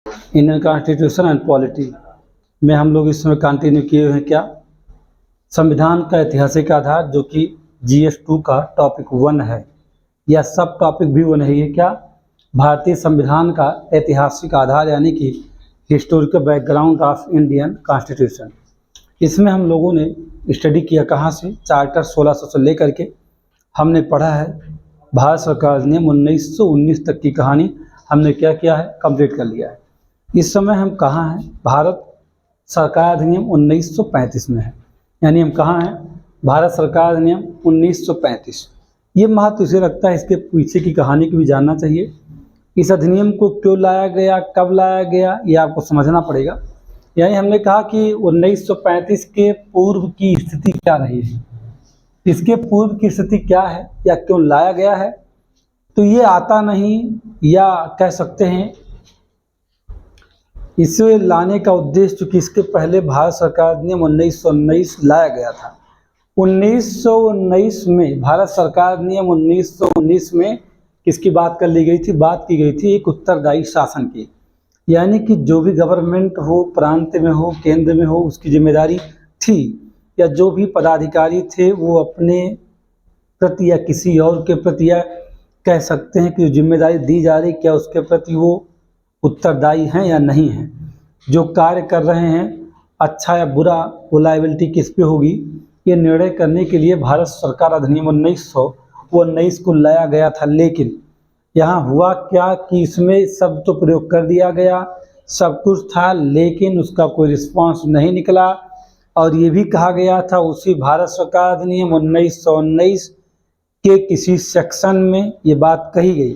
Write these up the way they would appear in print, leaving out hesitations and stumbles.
Indian constitution and polity में हम लोग इस समय कंटिन्यू किए हुए हैं क्या, संविधान का ऐतिहासिक आधार, जो कि GS2 का टॉपिक 1 है, या सब टॉपिक भी वो नहीं है क्या, भारतीय संविधान का ऐतिहासिक आधार यानी कि historical background of Indian constitution. इसमें हम लोगों ने स्टडी किया कहाँ से, चार्टर 1600 से लेकर के हमने पढ़ा है भारत सरकार अधिनियम 1919 तक की कहानी हमने क्या किया है, कंप्लीट कर लिया है। इस समय हम कहाँ हैं, भारत सरकार अधिनियम 1935 में है, यानी हम कहाँ हैं, भारत सरकार अधिनियम 1935। ये महत्व इसे रखता है, इसके पीछे की कहानी को भी जानना चाहिए। इस अधिनियम को क्यों लाया गया, कब लाया गया, ये आपको समझना पड़ेगा। यानी हमने कहा कि 1935 के पूर्व की स्थिति क्या रही है, इसके पूर्व की स्थिति क्या है या क्यों लाया गया है। तो ये आता नहीं, या कह सकते हैं इसे लाने का उद्देश्य, चूँकि इसके पहले भारत सरकार अधिनियम 1919 लाया गया था। 1919 में भारत सरकार अधिनियम 1919 में किसकी बात कर ली गई थी, बात की गई थी एक उत्तरदायी शासन की, यानी कि जो भी गवर्नमेंट हो, प्रांत में हो, केंद्र में हो, उसकी जिम्मेदारी थी, या जो भी पदाधिकारी थे वो अपने प्रति या किसी और के प्रति, या कह सकते हैं कि जो जिम्मेदारी दी जा रही क्या उसके प्रति वो उत्तरदायी हैं या नहीं हैं, जो कार्य कर रहे हैं अच्छा या बुरा, वो लायबिलिटी किस पे होगी, ये निर्णय करने के लिए भारत सरकार अधिनियम 1919 को लाया गया था। लेकिन यहाँ हुआ क्या कि इसमें शब्द तो प्रयोग कर दिया गया, सब कुछ था, लेकिन उसका कोई रिस्पांस नहीं निकला। और ये भी कहा गया था उसी भारत सरकार अधिनियम 1919 के किसी सेक्शन में ये बात कही गई,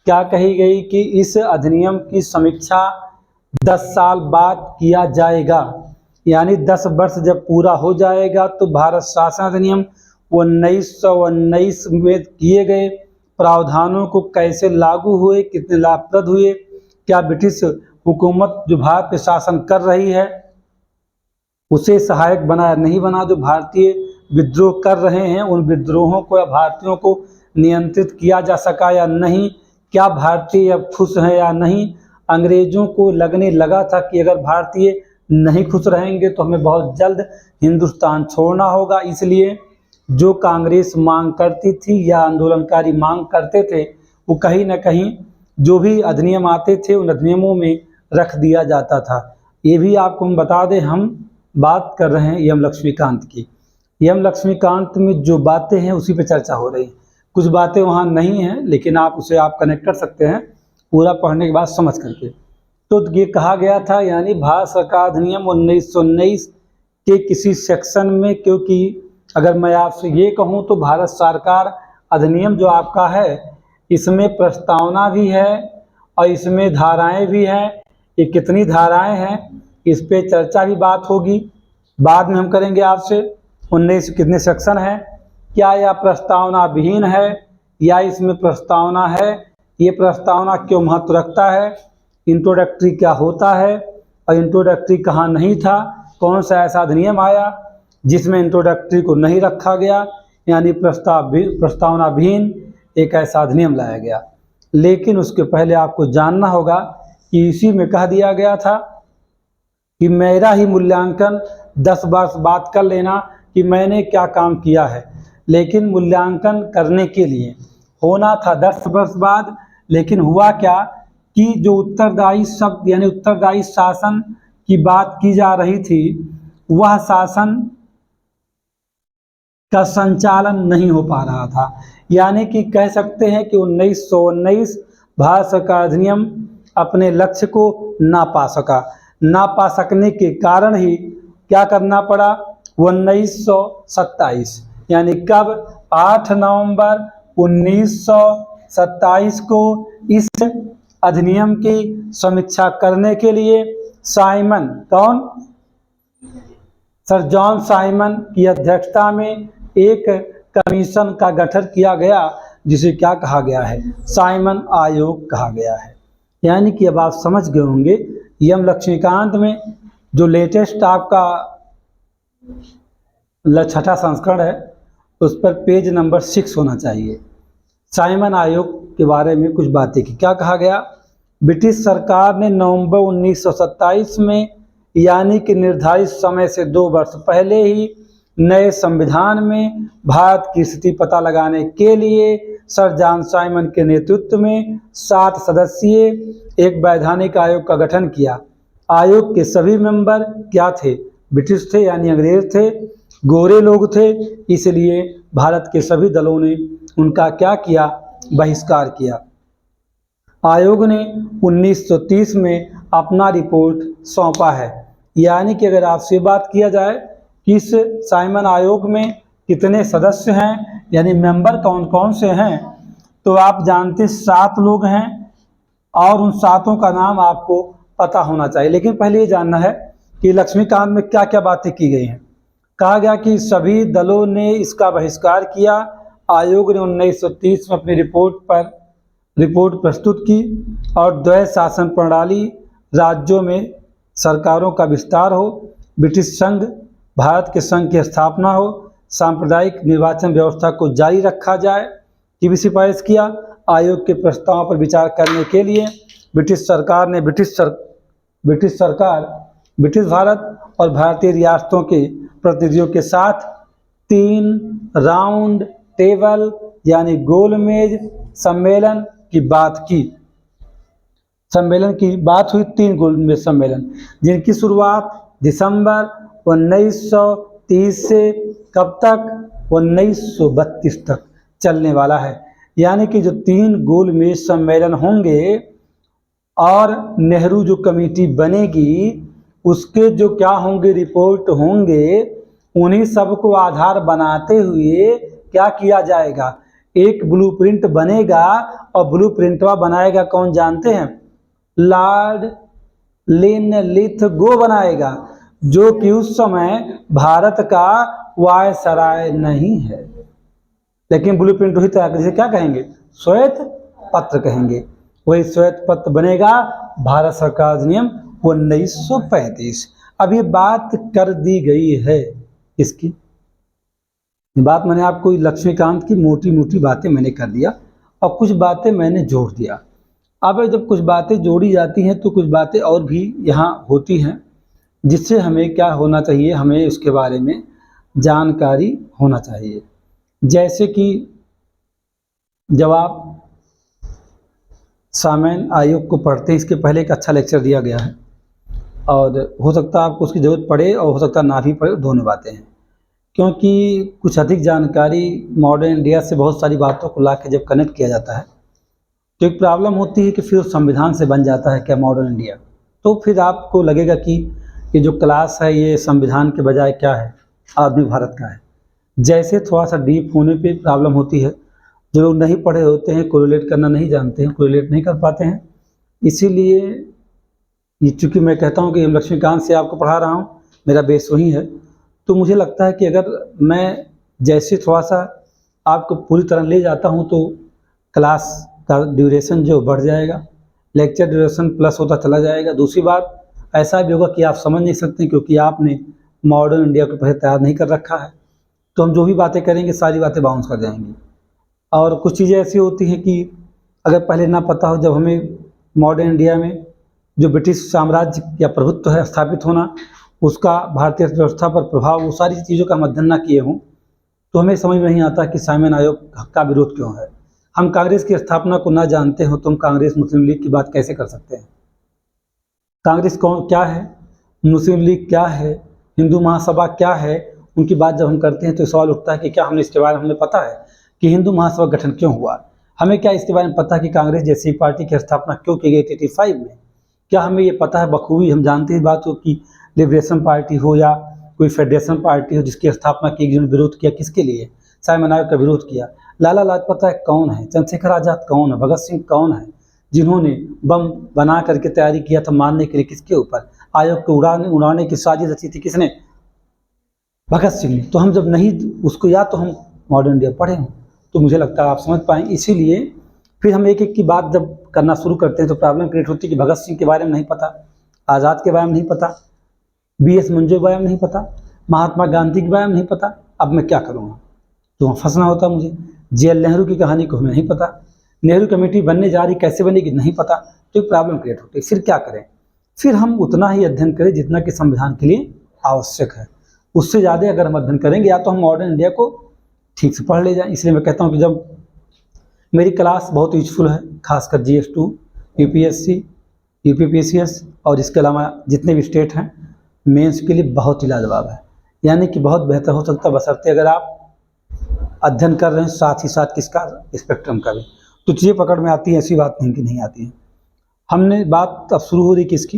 क्या कही गई कि इस अधिनियम की समीक्षा 10 साल बाद किया जाएगा, यानी 10 वर्ष जब पूरा हो जाएगा तो भारत शासन अधिनियम 1919 में किए गए प्रावधानों को कैसे लागू हुए, कितने लाभप्रद हुए, क्या ब्रिटिश हुकूमत जो भारत पे शासन कर रही है उसे सहायक बना या नहीं बना, जो भारतीय विद्रोह कर रहे हैं उन विद्रोहों को या भारतीयों को नियंत्रित किया जा सका या नहीं, क्या भारतीय अब खुश हैं या नहीं। अंग्रेजों को लगने लगा था कि अगर भारतीय नहीं खुश रहेंगे तो हमें बहुत जल्द हिंदुस्तान छोड़ना होगा, इसलिए जो कांग्रेस मांग करती थी या आंदोलनकारी मांग करते थे वो कहीं ना कहीं जो भी अधिनियम आते थे उन अधिनियमों में रख दिया जाता था। ये भी आपको हम बता दें, हम बात कर रहे हैं यम लक्ष्मीकांत की। यम लक्ष्मीकांत में जो बातें हैं उसी पे चर्चा हो रही है, कुछ बातें वहाँ नहीं हैं, लेकिन आप उसे कनेक्ट कर सकते हैं पूरा पढ़ने के बाद समझ करके। तो ये कहा गया था, यानी भारत सरकार अधिनियम 1919 के किसी सेक्शन में, क्योंकि अगर मैं आपसे ये कहूँ तो भारत सरकार अधिनियम जो आपका है इसमें प्रस्तावना भी है और इसमें धाराएं भी हैं। ये कितनी धाराएं हैं इस पे चर्चा भी बात होगी, बाद में हम करेंगे आपसे। 19 कितने सेक्शन हैं, क्या यह प्रस्तावना विहीन है या इसमें प्रस्तावना है, ये प्रस्तावना क्यों महत्व रखता है, इंट्रोडक्टरी क्या होता है और इंट्रोडक्टरी कहाँ नहीं था, कौन सा ऐसा अधिनियम आया जिसमें इंट्रोडक्टरी को नहीं रखा गया, यानी प्रस्तावना विहीन एक ऐसा अधिनियम लाया गया। लेकिन उसके पहले आपको जानना होगा कि इसी में कह दिया गया था कि मेरा ही मूल्यांकन 10 वर्ष बाद कर लेना कि मैंने क्या काम किया है, लेकिन मूल्यांकन करने के लिए होना था 10 वर्ष बाद। लेकिन हुआ क्या कि जो उत्तरदायी शब्द यानी उत्तरदायी शासन की बात की जा रही थी, वह शासन का संचालन नहीं हो पा रहा था, यानी कि कह सकते हैं कि 1919 भारत सरकार अधिनियम अपने लक्ष्य को ना पा सकने के कारण ही क्या करना पड़ा, 1927 यानी कब, 8 नवंबर 1927 को इस अधिनियम की समीक्षा करने के लिए साइमन, कौन, सर जॉन साइमन की अध्यक्षता में एक कमीशन का गठन किया गया, जिसे क्या कहा गया है, साइमन आयोग कहा गया है। यानी कि अब आप समझ गए होंगे यम लक्ष्मीकांत में जो लेटेस्ट आपका 6ठा संस्करण है उस पर पेज नंबर 6 होना चाहिए। साइमन आयोग के बारे में कुछ बातें की, क्या कहा गया, ब्रिटिश सरकार ने नवंबर 1927 में, यानी कि निर्धारित समय से 2 वर्ष पहले ही, नए संविधान में भारत की स्थिति पता लगाने के लिए सर जॉन साइमन के नेतृत्व में 7 सदस्यीय एक वैधानिक आयोग का गठन किया। आयोग के सभी मेंबर क्या थे? ब्रिटिश थे, यानी अंग्रेज थे, गोरे लोग थे, इसलिए भारत के सभी दलों ने उनका क्या किया? बहिष्कार किया। आयोग ने 1930 में अपना रिपोर्ट सौंपा है। यानी कि अगर आपसे बात किया जाए कि इस साइमन आयोग में कितने सदस्य हैं, यानी मेंबर कौन कौन से हैं, तो आप जानते 7 लोग हैं और उन 7 का नाम आपको पता होना चाहिए। लेकिन पहले ये जानना है कि लक्ष्मीकांत में क्या क्या बातें की गई हैं। कहा गया कि सभी दलों ने इसका बहिष्कार किया। आयोग ने 1930 में अपनी रिपोर्ट प्रस्तुत की और द्वैध शासन प्रणाली, राज्यों में सरकारों का विस्तार हो, ब्रिटिश संघ भारत के संघ की स्थापना हो, सांप्रदायिक निर्वाचन व्यवस्था को जारी रखा जाए की भी सिफारिश किया। आयोग के प्रस्ताव पर विचार करने के लिए ब्रिटिश भारत और भारतीय रियासतों के प्रतिनिधियों के साथ 3 राउंड टेबल यानी गोल मेज सम्मेलन की बात की। सम्मेलन की बात हुई 3 गोल मेज सम्मेलन, जिनकी शुरुआत दिसंबर 1930 से कब तक? 1932 तक चलने वाला है। यानी कि जो 3 गोल मेज सम्मेलन होंगे और नेहरू जो कमेटी बनेगी उसके जो क्या होंगे, रिपोर्ट होंगे, उन्हीं सब को आधार बनाते हुए क्या किया जाएगा? एक ब्लूप्रिंट बनेगा और ब्लूप्रिंटवा बनाएगा कौन जानते हैं? लॉर्ड लिनलिथगो बनाएगा, जो कि उस समय भारत का वायसराय नहीं है। लेकिन ब्लूप्रिंट वही तैयार जिसे क्या कहेंगे? श्वेत पत्र कहेंगे। वही श्वेत पत्र बनेगा भारत सरकार अधिनियम 1935। अब ये बात कर दी गई है इसकी, ये बात मैंने आपको लक्ष्मीकांत की मोटी मोटी बातें मैंने कर दिया और कुछ बातें मैंने जोड़ दिया। अब जब कुछ बातें जोड़ी जाती हैं तो कुछ बातें और भी यहाँ होती हैं जिससे हमें क्या होना चाहिए, हमें उसके बारे में जानकारी होना चाहिए। जैसे कि जब आप साइमन आयोग को पढ़ते हैं, इसके पहले एक अच्छा लेक्चर दिया गया है और हो सकता है आपको उसकी ज़रूरत पड़े और हो सकता है ना भी पड़े, दोनों बातें हैं। क्योंकि कुछ अधिक जानकारी मॉडर्न इंडिया से बहुत सारी बातों को ला के जब कनेक्ट किया जाता है तो एक प्रॉब्लम होती है कि फिर संविधान से बन जाता है क्या मॉडर्न इंडिया, तो फिर आपको लगेगा कि ये जो क्लास है ये संविधान के बजाय क्या है, आधुनिक भारत का है। जैसे थोड़ा सा डीप होने पे प्रॉब्लम होती है। जो लोग नहीं पढ़े होते हैं, कोरिलेट करना नहीं जानते हैं, कोरिलेट नहीं कर पाते हैं, इसीलिए ये चूँकि मैं कहता हूँ कि लक्ष्मीकांत से आपको पढ़ा रहा हूँ, मेरा बेस वही है, तो मुझे लगता है कि अगर मैं जैसे थोड़ा सा आपको पूरी तरह ले जाता हूँ तो क्लास का ड्यूरेशन जो बढ़ जाएगा, लेक्चर ड्यूरेशन प्लस होता चला जाएगा। दूसरी बात ऐसा भी होगा कि आप समझ नहीं सकते क्योंकि आपने मॉडर्न इंडिया को पहले तैयार नहीं कर रखा है, तो हम जो भी बातें करेंगे सारी बातें बाउंस कर जाएंगी। और कुछ चीज़ें ऐसी होती हैं कि अगर पहले ना पता हो, जब हमें मॉडर्न इंडिया में जो ब्रिटिश साम्राज्य या प्रभुत्व है स्थापित होना, उसका भारतीय अर्थव्यवस्था पर प्रभाव, वो सारी चीज़ों का हम अध्ययन ना किए हों तो हमें समझ में नहीं आता कि साइमन आयोग का विरोध क्यों है। हम कांग्रेस की स्थापना को ना जानते हो तो हम कांग्रेस मुस्लिम लीग की बात कैसे कर सकते हैं? कांग्रेस कौन क्या है, मुस्लिम लीग क्या है, हिंदू महासभा क्या है, उनकी बात जब हम करते हैं तो सवाल उठता है कि क्या हमें इसके बारे में हमें पता है कि हिंदू महासभा गठन क्यों हुआ? हमें क्या इसके बारे में पता है कि कांग्रेस जैसी पार्टी की स्थापना क्यों की गई 85 में? क्या हमें ये पता है बखूबी, हम जानते हैं बात हो कि लिबरेशन पार्टी हो या कोई फेडरेशन पार्टी हो जिसकी स्थापना की, जिन्होंने विरोध किया, किसके लिए? साइमन आयोग का विरोध किया। लाला लाजपत राय कौन है, चंद्रशेखर आजाद कौन है, भगत सिंह कौन है, जिन्होंने बम बना करके तैयारी किया था मारने के लिए किसके ऊपर? आयोग को उड़ाने की साजिश रची थी किसने? भगत सिंह ने। तो हम जब नहीं उसको याद, तो हम मॉडर्न इंडिया पढ़े हों तो मुझे लगता है आप समझ पाएंगे। इसीलिए फिर हम एक एक की बात जब करना शुरू करते हैं तो प्रॉब्लम क्रिएट होती है कि भगत सिंह के बारे में नहीं पता, आज़ाद के बारे में नहीं पता, BS मंजू के बारे में नहीं पता, महात्मा गांधी के बारे में नहीं पता। अब मैं क्या करूँगा? तो वहाँ फंसना होता मुझे। JL नेहरू की कहानी को हमें नहीं पता, नेहरू कमेटी बनने जा रही, कैसे बनेगी नहीं पता, तो एक प्रॉब्लम क्रिएट होती है। फिर क्या करें? फिर हम उतना ही अध्ययन करें जितना कि संविधान के लिए आवश्यक है। उससे ज़्यादा अगर हम अध्ययन करेंगे या तो हम मॉडर्न इंडिया को ठीक से पढ़ ले जाएं। इसलिए मैं कहता हूँ कि जब मेरी क्लास बहुत यूजफुल है, खासकर GS2, UPSC, UPPCS और इसके अलावा जितने भी स्टेट हैं, मेंस के लिए बहुत ही लाजवाब है, यानी कि बहुत बेहतर हो सकता है, बशर्ते अगर आप अध्ययन कर रहे हैं साथ ही साथ किसका, स्पेक्ट्रम का भी। तो चीज़ें पकड़ में आती हैं, ऐसी बात नहीं कि नहीं आती हैं। हमने बात अब शुरू हो रही किसकी,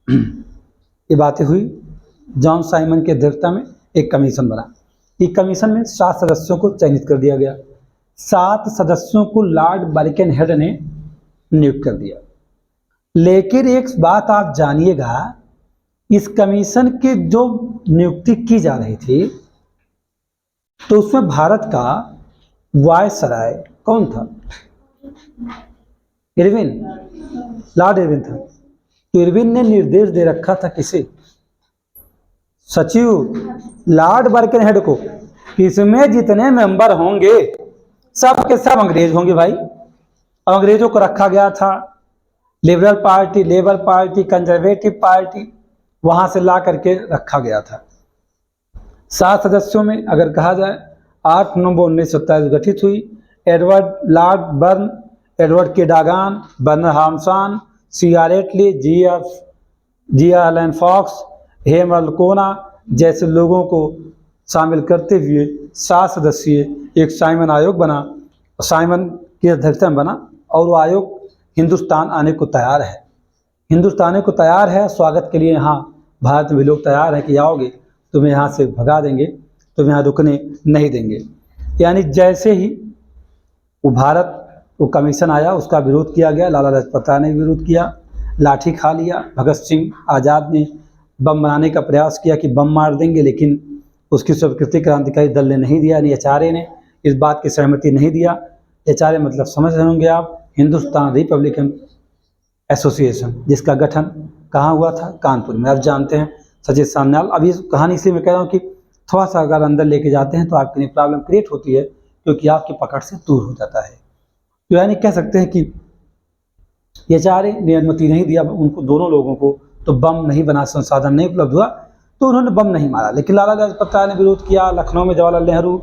ये बातें हुई जॉन साइमन की अध्यक्षता में एक कमीशन बना। एक कमीशन में 7 सदस्यों को चयनित कर दिया गया। 7 सदस्यों को लॉर्ड बर्किनहेड ने नियुक्त कर दिया। लेकिन एक बात आप जानिएगा, इस कमीशन की जो नियुक्ति की जा रही थी तो उसमें भारत का वायसराय कौन था? इरविन, लॉर्ड इरविन था। तो इरविन ने निर्देश दे रखा था किसे? सचिव लॉर्ड बर्किनहेड को, कि इसमें जितने मेंबर होंगे सब के सब अंग्रेज होंगे भाई। अंग्रेजों को रखा गया था, liberal party, labour party, conservative party, वहां से ला करके रखा गया था। 7 सदस्यों में अगर कहा जाए 8 नवंबर 1927 गठित हुई। एडवर्ड लॉर्ड बर्न, एडवर्ड के डागान, बर्नर हामसान, CR एटली, जी एलन फॉक्स, हेम अल्कोना जैसे लोगों को शामिल करते हुए 7 सदस्यीय एक साइमन आयोग बना। साइमन की अध्यक्षता में बना और वो आयोग हिंदुस्तान आने को तैयार है। हिंदुस्तान आने को तैयार है, स्वागत के लिए यहाँ भारत में भी लोग तैयार हैं कि आओगे तुम्हें यहाँ से भगा देंगे, तुम्हें यहाँ रुकने नहीं देंगे। यानी जैसे ही वो कमीशन आया, उसका विरोध किया गया। लाला लाजपत राय ने विरोध किया, लाठी खा लिया। भगत सिंह आज़ाद ने बम बनाने का प्रयास किया कि बम मार देंगे, लेकिन उसकी स्वीकृति क्रांतिकारी दल ने नहीं दिया, यानी HRA ने इस बात की सहमति नहीं दिया। HRA मतलब समझ रहे होंगे आप, हिंदुस्तान रिपब्लिकन एसोसिएशन, जिसका गठन कहाँ हुआ था? कानपुर में। आप जानते हैं सचित सान्याल। अब इस कहानी से मैं कह रहा हूँ कि थोड़ा सा अगर अंदर लेके जाते हैं तो आपके लिए प्रॉब्लम क्रिएट होती है, क्योंकि आपकी पकड़ से दूर हो जाता है। तो यानी कह सकते हैं कि HRA ने अनुमति नहीं दिया उनको, दोनों लोगों को, तो बम नहीं बना, संसाधन नहीं उपलब्ध हुआ, तो उन्होंने बम नहीं मारा। लेकिन लाला लाजपत राय ने विरोध किया, लखनऊ में जवाहरलाल नेहरू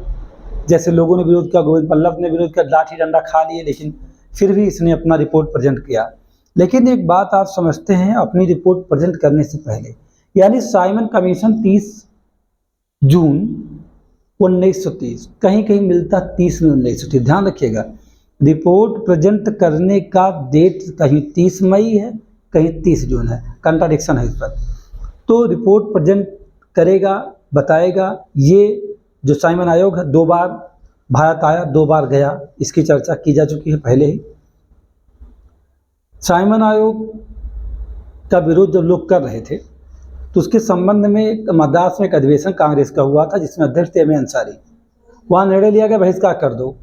जैसे लोगों ने विरोध किया, गोविंद बल्लभ ने विरोध किया, लाठी डंडा खा लिए, लेकिन फिर भी इसने अपना रिपोर्ट प्रेजेंट किया। लेकिन एक बात आप समझते हैं, अपनी रिपोर्ट प्रेजेंट करने से पहले, यानी साइमन कमीशन 30 जून 1930, कहीं कहीं मिलता 30 में 1930, ध्यान रखिएगा। रिपोर्ट प्रेजेंट करने का डेट कहीं 30 मई है, कहीं 30 जून है, कंट्राडिक्शन है इस पर। तो रिपोर्ट प्रेजेंट करेगा, बताएगा। ये जो साइमन आयोग है 2 बार भारत आया, 2 बार गया, इसकी चर्चा की जा चुकी है पहले ही। साइमन आयोग का विरोध जब लोग कर रहे थे तो उसके संबंध में मद्रास में एक अधिवेशन कांग्रेस का हुआ था, जिसमें अध्यक्ष थे M.A. अंसारी। वहाँ निर्णय लिया गया बहिष्कार कर दो।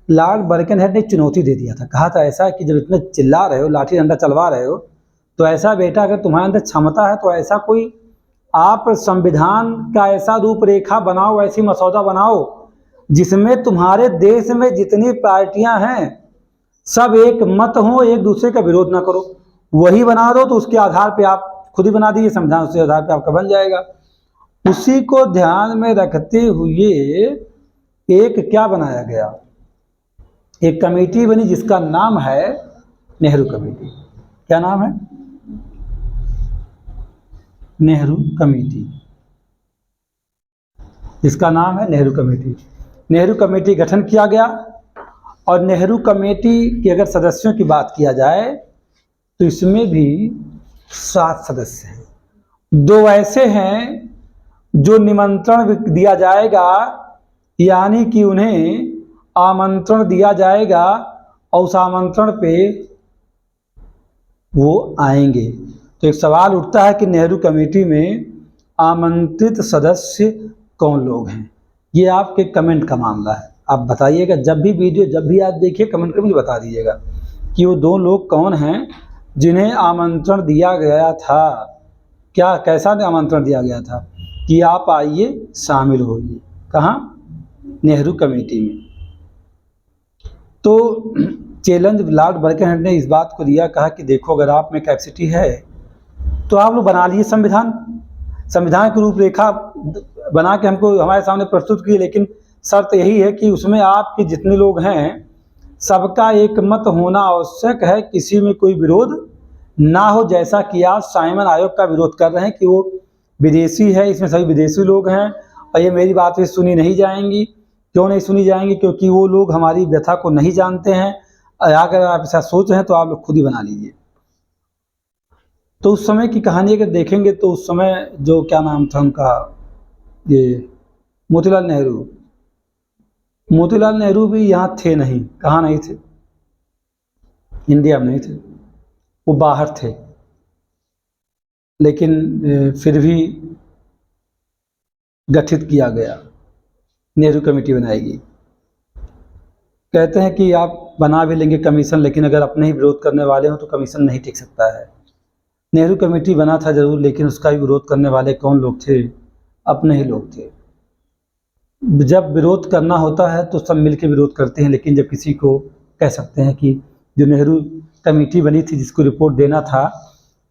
लॉर्ड बर्किनहेड ने चुनौती दे दिया था, कहा था ऐसा कि जब इतना चिल्ला रहे हो, लाठी डंडा चलवा रहे हो, तो ऐसा बेटा अगर तुम्हारे अंदर क्षमता है तो ऐसा कोई आप संविधान का ऐसा रूपरेखा बनाओ, ऐसी मसौदा बनाओ जिसमें तुम्हारे देश में जितनी पार्टियां हैं सब एक मत हो, एक दूसरे का विरोध ना करो। वही बना दो, तो उसके आधार पे आप खुद ही बना दीजिए संविधान, उसके आधार पे आपका बन जाएगा। उसी को ध्यान में रखते हुए एक क्या बनाया गया, एक कमेटी बनी जिसका नाम है नेहरू कमेटी। क्या नाम है? नेहरू कमेटी, जिसका नाम है नेहरू कमेटी। नेहरू कमेटी गठन किया गया, और नेहरू कमेटी के अगर सदस्यों की बात किया जाए तो इसमें भी 7 सदस्य हैं। 2 ऐसे हैं जो निमंत्रण दिया जाएगा, यानी कि उन्हें आमंत्रण दिया जाएगा और उस आमंत्रण पे वो आएंगे। तो एक सवाल उठता है कि नेहरू कमेटी में आमंत्रित सदस्य कौन लोग हैं? ये आपके कमेंट का मामला है, आप बताइएगा। जब भी वीडियो जब भी आप देखिए कमेंट करके मुझे बता दीजिएगा कि वो 2 लोग कौन हैं जिन्हें आमंत्रण दिया गया था। क्या कैसा आमंत्रण दिया गया था कि आप आइए, शामिल होइए। कहाँ? नेहरू कमेटी में। तो चैलेंज लॉर्ड बर्कनहेड ने इस बात को दिया, कहा कि देखो अगर आप में कैपेसिटी है तो आप लोग बना लिए संविधान की रूपरेखा बना के हमको हमारे सामने प्रस्तुत की, लेकिन शर्त यही है कि उसमें आपके जितने लोग हैं सबका एक मत होना आवश्यक है, किसी में कोई विरोध ना हो। जैसा कि आप साइमन आयोग का विरोध कर रहे हैं कि वो विदेशी है, इसमें सभी विदेशी लोग हैं और ये मेरी बातें सुनी नहीं जाएंगी। क्यों नहीं सुनी जाएंगी? क्योंकि वो लोग हमारी व्यथा को नहीं जानते हैं। अगर आप ऐसा सोच रहे हैं तो आप लोग खुद ही बना लीजिए। तो उस समय की कहानी अगर देखेंगे तो उस समय जो क्या नाम था उनका, ये मोतीलाल नेहरू भी यहाँ थे नहीं। कहाँ नहीं थे? इंडिया में नहीं थे, वो बाहर थे। लेकिन फिर भी गठित किया गया, नेहरू कमेटी बनाई गई। कहते हैं कि आप बना भी लेंगे कमीशन, लेकिन अगर अपने ही विरोध करने वाले हो तो कमीशन नहीं टिक सकता है। नेहरू कमेटी बना था जरूर, लेकिन उसका भी विरोध करने वाले कौन लोग थे? अपने ही लोग थे। जब विरोध करना होता है तो सब मिलकर विरोध करते हैं, लेकिन जब किसी को कह सकते हैं कि जो नेहरू कमेटी बनी थी, जिसको रिपोर्ट देना था,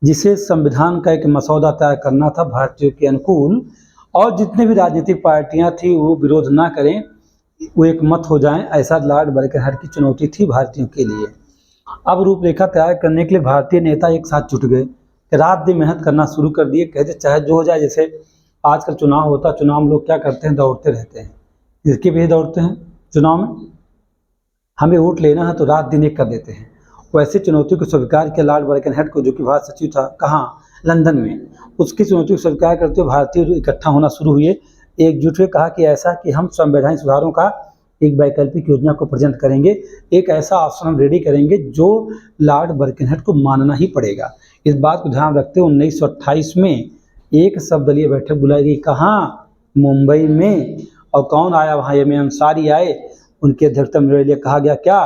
जिसे संविधान का एक मसौदा तैयार करना था भारतीयों के अनुकूल, और जितने भी राजनीतिक पार्टियां थी वो विरोध ना करें, वो एक मत हो जाएं, ऐसा लॉर्ड बर्कनहेड की चुनौती थी भारतीयों के लिए। अब रूपरेखा तैयार करने के लिए भारतीय नेता एक साथ जुट गए, रात दिन मेहनत करना शुरू कर दिए। कहते चाहे जो हो जाए, जैसे आजकल चुनाव होता, चुनाव में लोग क्या करते हैं? दौड़ते रहते हैं। इसके भी दौड़ते हैं चुनाव में, हमें वोट लेना है तो रात दिन एक कर देते हैं। वैसे चुनौती को स्वीकार किया लॉर्ड बर्कनहेड को, जो कि भारत सचिव था, कहाँ? लंदन में। उसकी चुनौती को स्वीकार करते हुए भारतीय इकट्ठा होना शुरू हुए, एकजुट हुए। कहा कि ऐसा कि हम संवैधानिक सुधारों का एक वैकल्पिक योजना को प्रेजेंट करेंगे, एक ऐसा ऑप्शन हम रेडी करेंगे जो लॉर्ड बर्कनहेड को मानना ही पड़ेगा। इस बात को ध्यान रखते हुए 1928 में एक सर्वदलीय बैठक बुलाई गई। कहाँ? मुंबई में। और कौन आया वहाँ? एम ए अंसारी आए। उनकी अध्यक्षता में लिए कहा गया क्या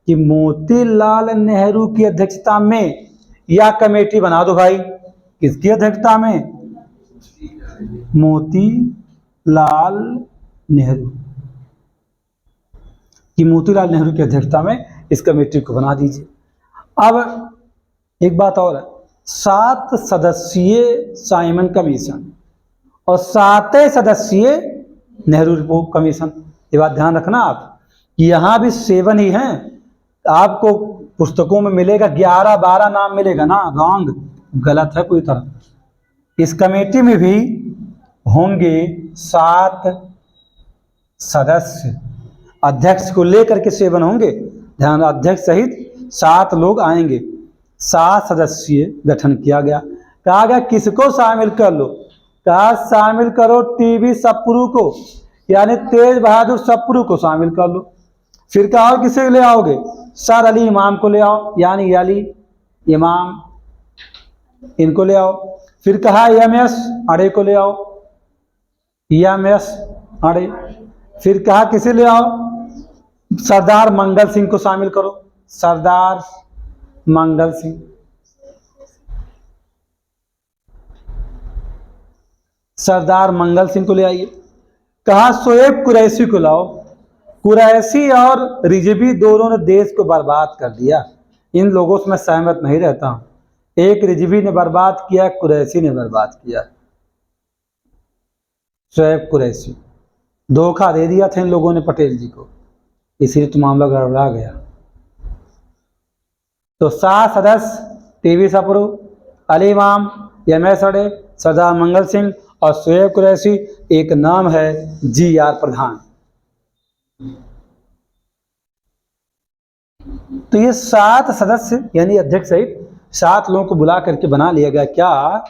कि मोतीलाल नेहरू की अध्यक्षता में यह कमेटी बना दो भाई। किसकी अध्यक्षता में? मोतीलाल नेहरू की अध्यक्षता में इस कमेटी को बना दीजिए। अब एक बात और है, 7 सदस्यीय साइमन कमीशन और 7 सदस्यीय नेहरू रिपोर्ट कमीशन। ये बात ध्यान रखना आप, यहाँ भी 7 ही हैं। आपको पुस्तकों में मिलेगा 11-12 नाम मिलेगा ना, रॉन्ग, गलत है पूरी तरह। इस कमेटी में भी होंगे 7 सदस्य, अध्यक्ष को लेकर के 7 होंगे। ध्यान, अध्यक्ष सहित 7 लोग आएंगे। 7 सदस्यीय गठन किया गया। कहा गया किसको शामिल कर लो? कहा शामिल करो टीवी सप्रू को, यानी तेज बहादुर सप्रू को शामिल कर लो। फिर कहा और किसे ले आओगे? सर अली इमाम को ले आओ, यानी अली इमाम, इनको ले आओ। फिर कहा एम.एस. अडे को ले आओ, एम.एस. अडे। फिर कहा किसे ले आओ? सरदार मंगल सिंह को शामिल करो, सरदार मंगल सिंह। सरदार मंगल सिंह को ले आइए। कहा शोएब कुरैशी को लाओ। कुरैशी और रिजवी दोनों ने देश को बर्बाद कर दिया। इन लोगों से मैं सहमत नहीं रहता हूं। एक रिजवी ने बर्बाद किया, कुरैशी ने बर्बाद किया। शोएब कुरैशी, धोखा दे दिया था इन लोगों ने पटेल जी को, इसीलिए तो मामला गड़बड़ा गया। तो 7 सदस्य टीवी सप्रू, अली इमाम, एम.एस. अडे, सरदार मंगल सिंह और शोएब कुरैशी। एक नाम है जी.आर. प्रधान। तो ये 7 सदस्य यानी अध्यक्ष सहित 7 लोगों को बुला करके बना लिया गया। क्या?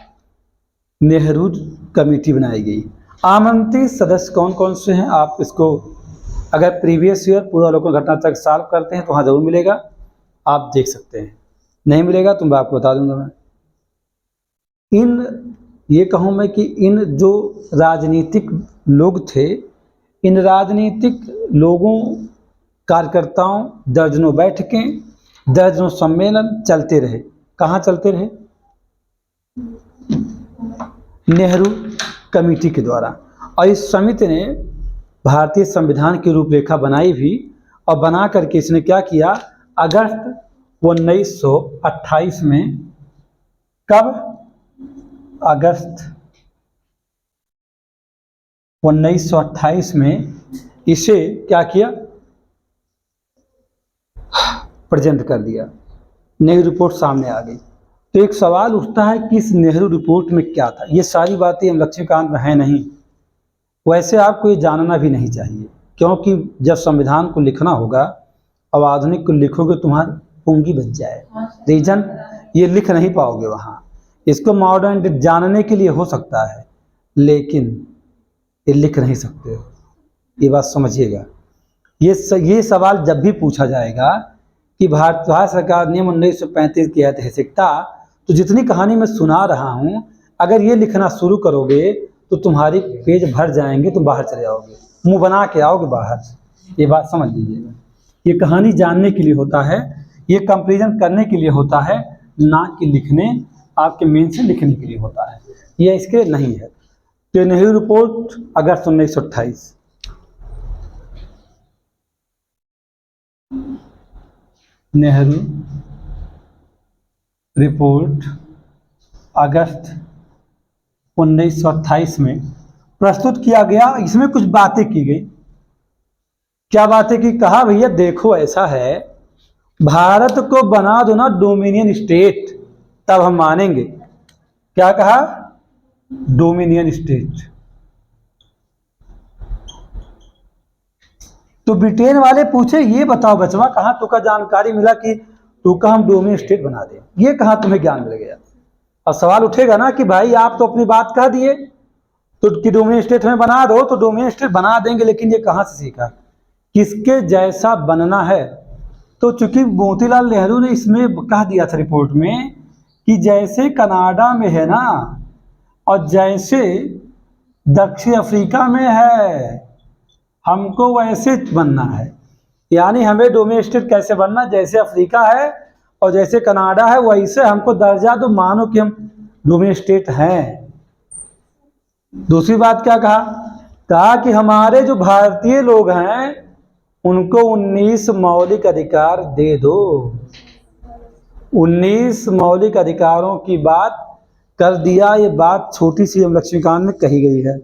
नेहरू कमेटी बनाई गई। आमंत्रित सदस्य कौन कौन से हैं? आप इसको अगर प्रीवियस ईयर पूर्वावलोकन घटना चक्र सॉल्व करते हैं तो वहाँ जरूर मिलेगा, आप देख सकते हैं। नहीं मिलेगा तो मैं आपको बता दूंगा। मैं ये कहूँ मैं कि इन जो राजनीतिक लोग थे, इन राजनीतिक लोगों, कार्यकर्ताओं, दर्जनों बैठकें, दर्जनों सम्मेलन चलते रहे। कहाँ चलते रहे? नेहरू कमेटी के द्वारा। और इस समिति ने भारतीय संविधान की रूपरेखा बनाई भी, और बना करके इसने क्या किया? अगस्त 1928 में, कब? अगस्त 1928 में इसे क्या किया? प्रेजेंट कर दिया। नेहरू रिपोर्ट सामने आ गई। तो एक सवाल उठता है कि इस नेहरू रिपोर्ट में क्या था। ये सारी बातें हम लक्ष्मीकांत में है नहीं, वैसे आपको ये जानना भी नहीं चाहिए, क्योंकि जब संविधान को लिखना होगा और आधुनिक को लिखोगे तुम्हारी पूंगी बच जाए। रीजन, ये लिख नहीं पाओगे वहाँ। इसको मॉडर्न जानने के लिए हो सकता है, लेकिन ये लिख नहीं सकते हो, ये बात समझिएगा। ये सवाल जब भी पूछा जाएगा कि भारत सरकार नियम 1935 की ऐतिहासिकता, तो जितनी कहानी मैं सुना रहा हूँ, अगर ये लिखना शुरू करोगे तो तुम्हारी पेज भर जाएंगे, तुम बाहर चले जाओगे, मुंह बना के आओगे बाहर। ये बात समझ लीजिएगा। ये कहानी जानने के लिए होता है, ये कंपेरिजन करने के लिए होता है, ना कि लिखने, आपके मेन से लिखने के लिए होता है। ये इसके नहीं है। तो नेहरू रिपोर्ट अगस्त 1928, नेहरू रिपोर्ट अगस्त 1928 में प्रस्तुत किया गया। इसमें कुछ बातें की गई। क्या बातें की? कहा भैया देखो ऐसा है, भारत को बना दो ना डोमिनियन स्टेट, तब हम मानेंगे। क्या कहा? Dominion state. तो ब्रिटेन वाले पूछे ये बताओ बचवा, कहाँ तुका जानकारी मिला कि तुका हम डोमिनियन स्टेट बना दें? ये कहाँ तुम्हें ज्ञान मिल गया? अब सवाल उठेगा ना कि भाई आप तो अपनी बात कह दिए तो कि डोमिनियन स्टेट हमें बना दो, तो डोमिनियन स्टेट बना देंगे, लेकिन ये कहाँ से सीखा, किसके जैसा बनना है? तो चूंकि मोतीलाल नेहरू ने इसमें कह दिया था रिपोर्ट में कि जैसे कनाडा में है ना, और जैसे दक्षिण अफ्रीका में है, हमको वैसे बनना है। यानी हमें डोमिनियन स्टेट कैसे बनना, जैसे अफ्रीका है और जैसे कनाडा है, वैसे हमको दर्जा दो, मानो कि हम डोमिनियन स्टेट हैं। दूसरी बात क्या कहा? कहा कि हमारे जो भारतीय लोग हैं उनको 19 मौलिक अधिकार दे दो। 19 मौलिक अधिकारों की बात कर दिया। ये बात छोटी सी हम लक्ष्मीकांत में कही गई है।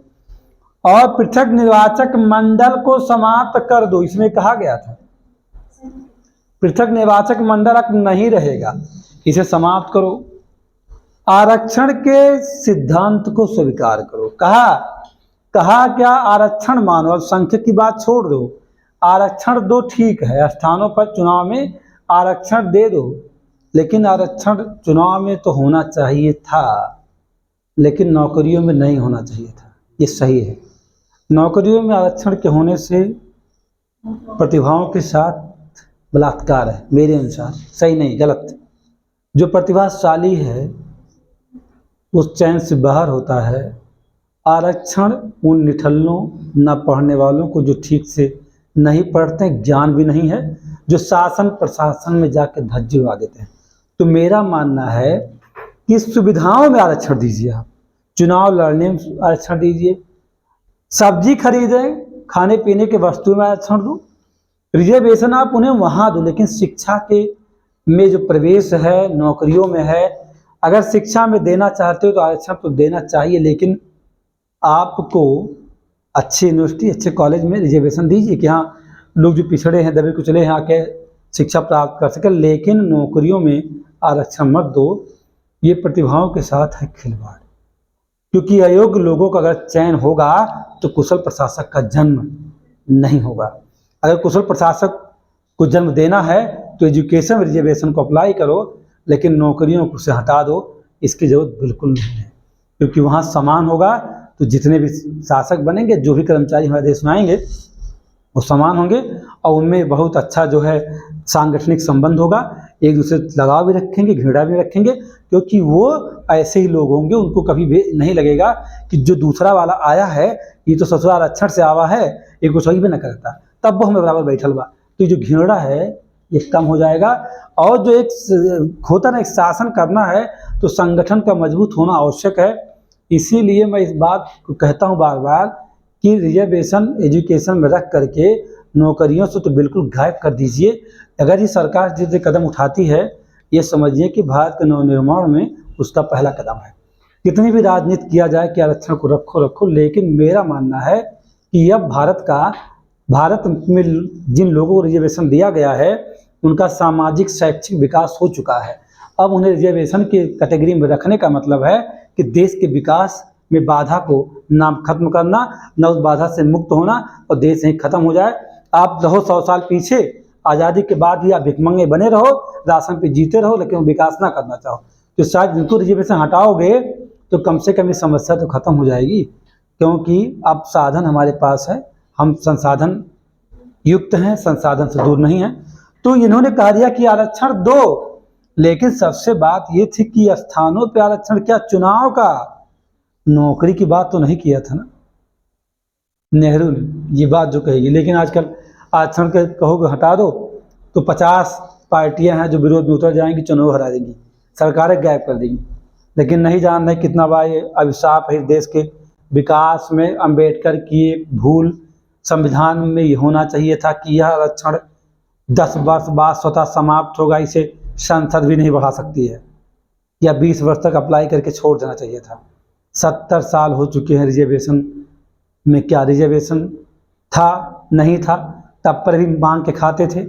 और पृथक निर्वाचक मंडल को समाप्त कर दो, इसमें कहा गया था पृथक निर्वाचक मंडल अब नहीं रहेगा, इसे समाप्त करो। आरक्षण के सिद्धांत को स्वीकार करो। कहा क्या? आरक्षण मानो, अब संख्या की बात छोड़ दो, आरक्षण दो, ठीक है, स्थानों पर चुनाव में आरक्षण दे दो, लेकिन आरक्षण चुनाव में तो होना चाहिए था, लेकिन नौकरियों में नहीं होना चाहिए था। ये सही है। नौकरियों में आरक्षण के होने से प्रतिभाओं के साथ बलात्कार है, मेरे अनुसार सही नहीं, गलत। जो प्रतिभाशाली है वो चैन से बाहर होता है। आरक्षण उन निठल्लों, न पढ़ने वालों को जो ठीक से नहीं पढ़ते, ज्ञान भी नहीं है, जो शासन प्रशासन में जाकर धज्जी उड़ा देते हैं। तो मेरा मानना है कि सुविधाओं में आरक्षण दीजिए, आप चुनाव लड़ने में आरक्षण दीजिए, सब्जी खरीदें, खाने पीने के वस्तु में आरक्षण दो, रिजर्वेशन आप उन्हें वहाँ दो, लेकिन शिक्षा के में जो प्रवेश है, नौकरियों में है, अगर शिक्षा में देना चाहते हो तो आरक्षण तो देना चाहिए, लेकिन आपको अच्छी यूनिवर्सिटी, अच्छे कॉलेज में रिजर्वेशन दीजिए कि हाँ लोग जो पिछड़े हैं, दबे कुचले हैं, आके शिक्षा प्राप्त कर सके, लेकिन नौकरियों में आरक्षण मत दो। ये प्रतिभाओं के साथ है खिलवाड़, क्योंकि अयोग्य लोगों का अगर चयन होगा तो कुशल प्रशासक का जन्म नहीं होगा। अगर कुशल प्रशासक को जन्म देना है तो एजुकेशन रिजर्वेशन को अप्लाई करो, लेकिन नौकरियों को से हटा दो, इसकी जरूरत बिल्कुल नहीं है, क्योंकि वहाँ समान होगा तो जितने भी शासक बनेंगे, जो भी कर्मचारी हमारे देश में आएंगे वो समान होंगे, और उनमें बहुत अच्छा जो है सांगठनिक संबंध होगा, एक दूसरे लगाव भी रखेंगे, घृणा भी रखेंगे, क्योंकि वो ऐसे ही लोग होंगे, उनको कभी भी नहीं लगेगा कि जो दूसरा वाला आया है ये तो ससुराल आरक्षण से आवा है, ये कुछ भी ना करता, तब वो हमें बराबर बैठल बा। तो जो घृणा है ये कम हो जाएगा। और जो एक होता ना, एक शासन करना है तो संगठन का मजबूत होना आवश्यक है। इसीलिए मैं इस बात को कहता हूँ बार बार कि रिजर्वेशन एजुकेशन में रख करके नौकरियों से तो बिल्कुल गायब कर दीजिए। अगर ये सरकार जिस कदम उठाती है, ये समझिए कि भारत के नवनिर्माण में उसका पहला कदम है। कितनी भी राजनीति किया जाए कि आरक्षण को रखो रखो, लेकिन मेरा मानना है कि अब भारत में जिन लोगों को रिजर्वेशन दिया गया है उनका सामाजिक शैक्षिक विकास हो चुका है। अब उन्हें रिजर्वेशन की कैटेगरी में रखने का मतलब है कि देश के विकास में बाधा को ना खत्म करना, न उस बाधा से मुक्त होना, और देश यहीं खत्म हो जाए। आप रहो 100 साल पीछे, आज़ादी के बाद भी आप भिखमंगे बने रहो, राशन पे जीते रहो, लेकिन विकास ना करना चाहो, तो शायद जिनको रिजर्वेशन हटाओगे तो कम से कम ये समस्या तो खत्म हो जाएगी। क्योंकि अब साधन हमारे पास है, हम संसाधन युक्त हैं, संसाधन से दूर नहीं हैं। तो इन्होंने कह दिया कि आरक्षण दो, लेकिन सबसे बात ये थी कि स्थानों पे आरक्षण क्या, चुनाव का, नौकरी की बात तो नहीं किया था ना नेहरू ने, ये बात जो कहेगी। लेकिन आजकल आरक्षण के कहोगे हटा दो तो 50 पार्टियां हैं जो विरोध में उतर जाएंगी, चुनाव हरा देंगी, सरकारें गायब कर देंगी। लेकिन नहीं जान रहे कितना बड़ा ये अभिशाप है देश के विकास में। अंबेडकर की एक भूल, संविधान में ये होना चाहिए था कि यह आरक्षण 10 वर्ष बाद स्वतः समाप्त होगा, इसे संसद भी नहीं बढ़ा सकती है, या 20 वर्ष तक अप्लाई करके छोड़ देना चाहिए था। 70 साल हो चुके हैं रिजर्वेशन में, क्या रिजर्वेशन था नहीं था, तब पर भी मांग के खाते थे,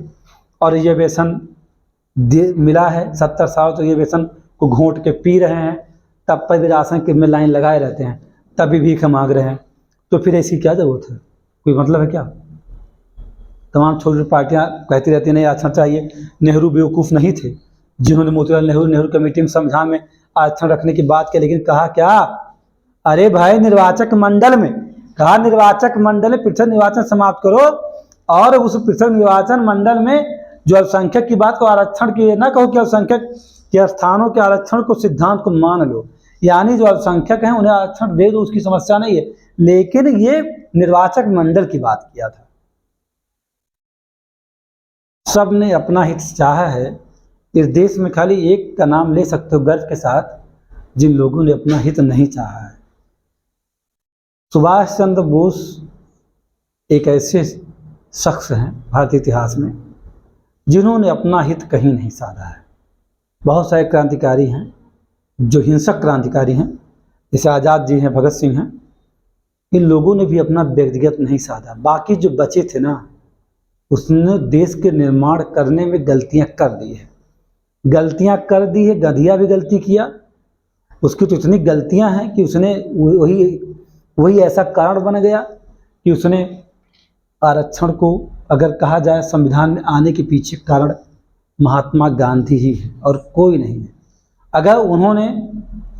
और रिजर्वेशन मिला है। 70 साल तो रिजर्वेशन को घोंट के पी रहे हैं, तब पर भी राशन के में लाइन लगाए रहते हैं, तभी भीख मांग रहे हैं। तो फिर ऐसी क्या जरूरत है, कोई मतलब है क्या? तमाम छोटी छोटी पार्टियां कहती रहती नहीं आरक्षण चाहिए। नेहरू बेवकूफ़ नहीं थे जिन्होंने मोतीलाल नेहरू कमेटी में संविधान में आरक्षण रखने की बात की, लेकिन कहा क्या, अरे भाई निर्वाचक मंडल में, कहा निर्वाचक मंडल में पृथक निर्वाचन समाप्त करो, और उस पृथक निर्वाचन मंडल में जो अल्पसंख्यक की बात को आरक्षण की ना कहो कि अल्पसंख्यक के स्थानों के आरक्षण को सिद्धांत को मान लो, यानी जो अल्पसंख्यक हैं उन्हें आरक्षण दे दो, उसकी समस्या नहीं है। लेकिन ये निर्वाचक मंडल की बात किया था। सब ने अपना हित चाहा है। इस देश में खाली एक का नाम ले सकते हो गर्व के साथ, जिन लोगों ने अपना हित नहीं चाहा है। सुभाष चंद्र बोस एक ऐसे शख्स हैं भारतीय इतिहास में जिन्होंने अपना हित कहीं नहीं साधा है। बहुत सारे क्रांतिकारी हैं जो हिंसक क्रांतिकारी हैं, जैसे आज़ाद जी हैं, भगत सिंह हैं, इन लोगों ने भी अपना व्यक्तिगत नहीं साधा। बाकी जो बचे थे ना, उसने देश के निर्माण करने में गलतियां कर दी है, गलतियां कर दी है। गधिया भी गलती किया, उसकी तो इतनी गलतियां हैं कि उसने वही ऐसा कारण बन गया कि उसने आरक्षण को, अगर कहा जाए संविधान में आने के पीछे कारण महात्मा गांधी ही है और कोई नहीं है। अगर उन्होंने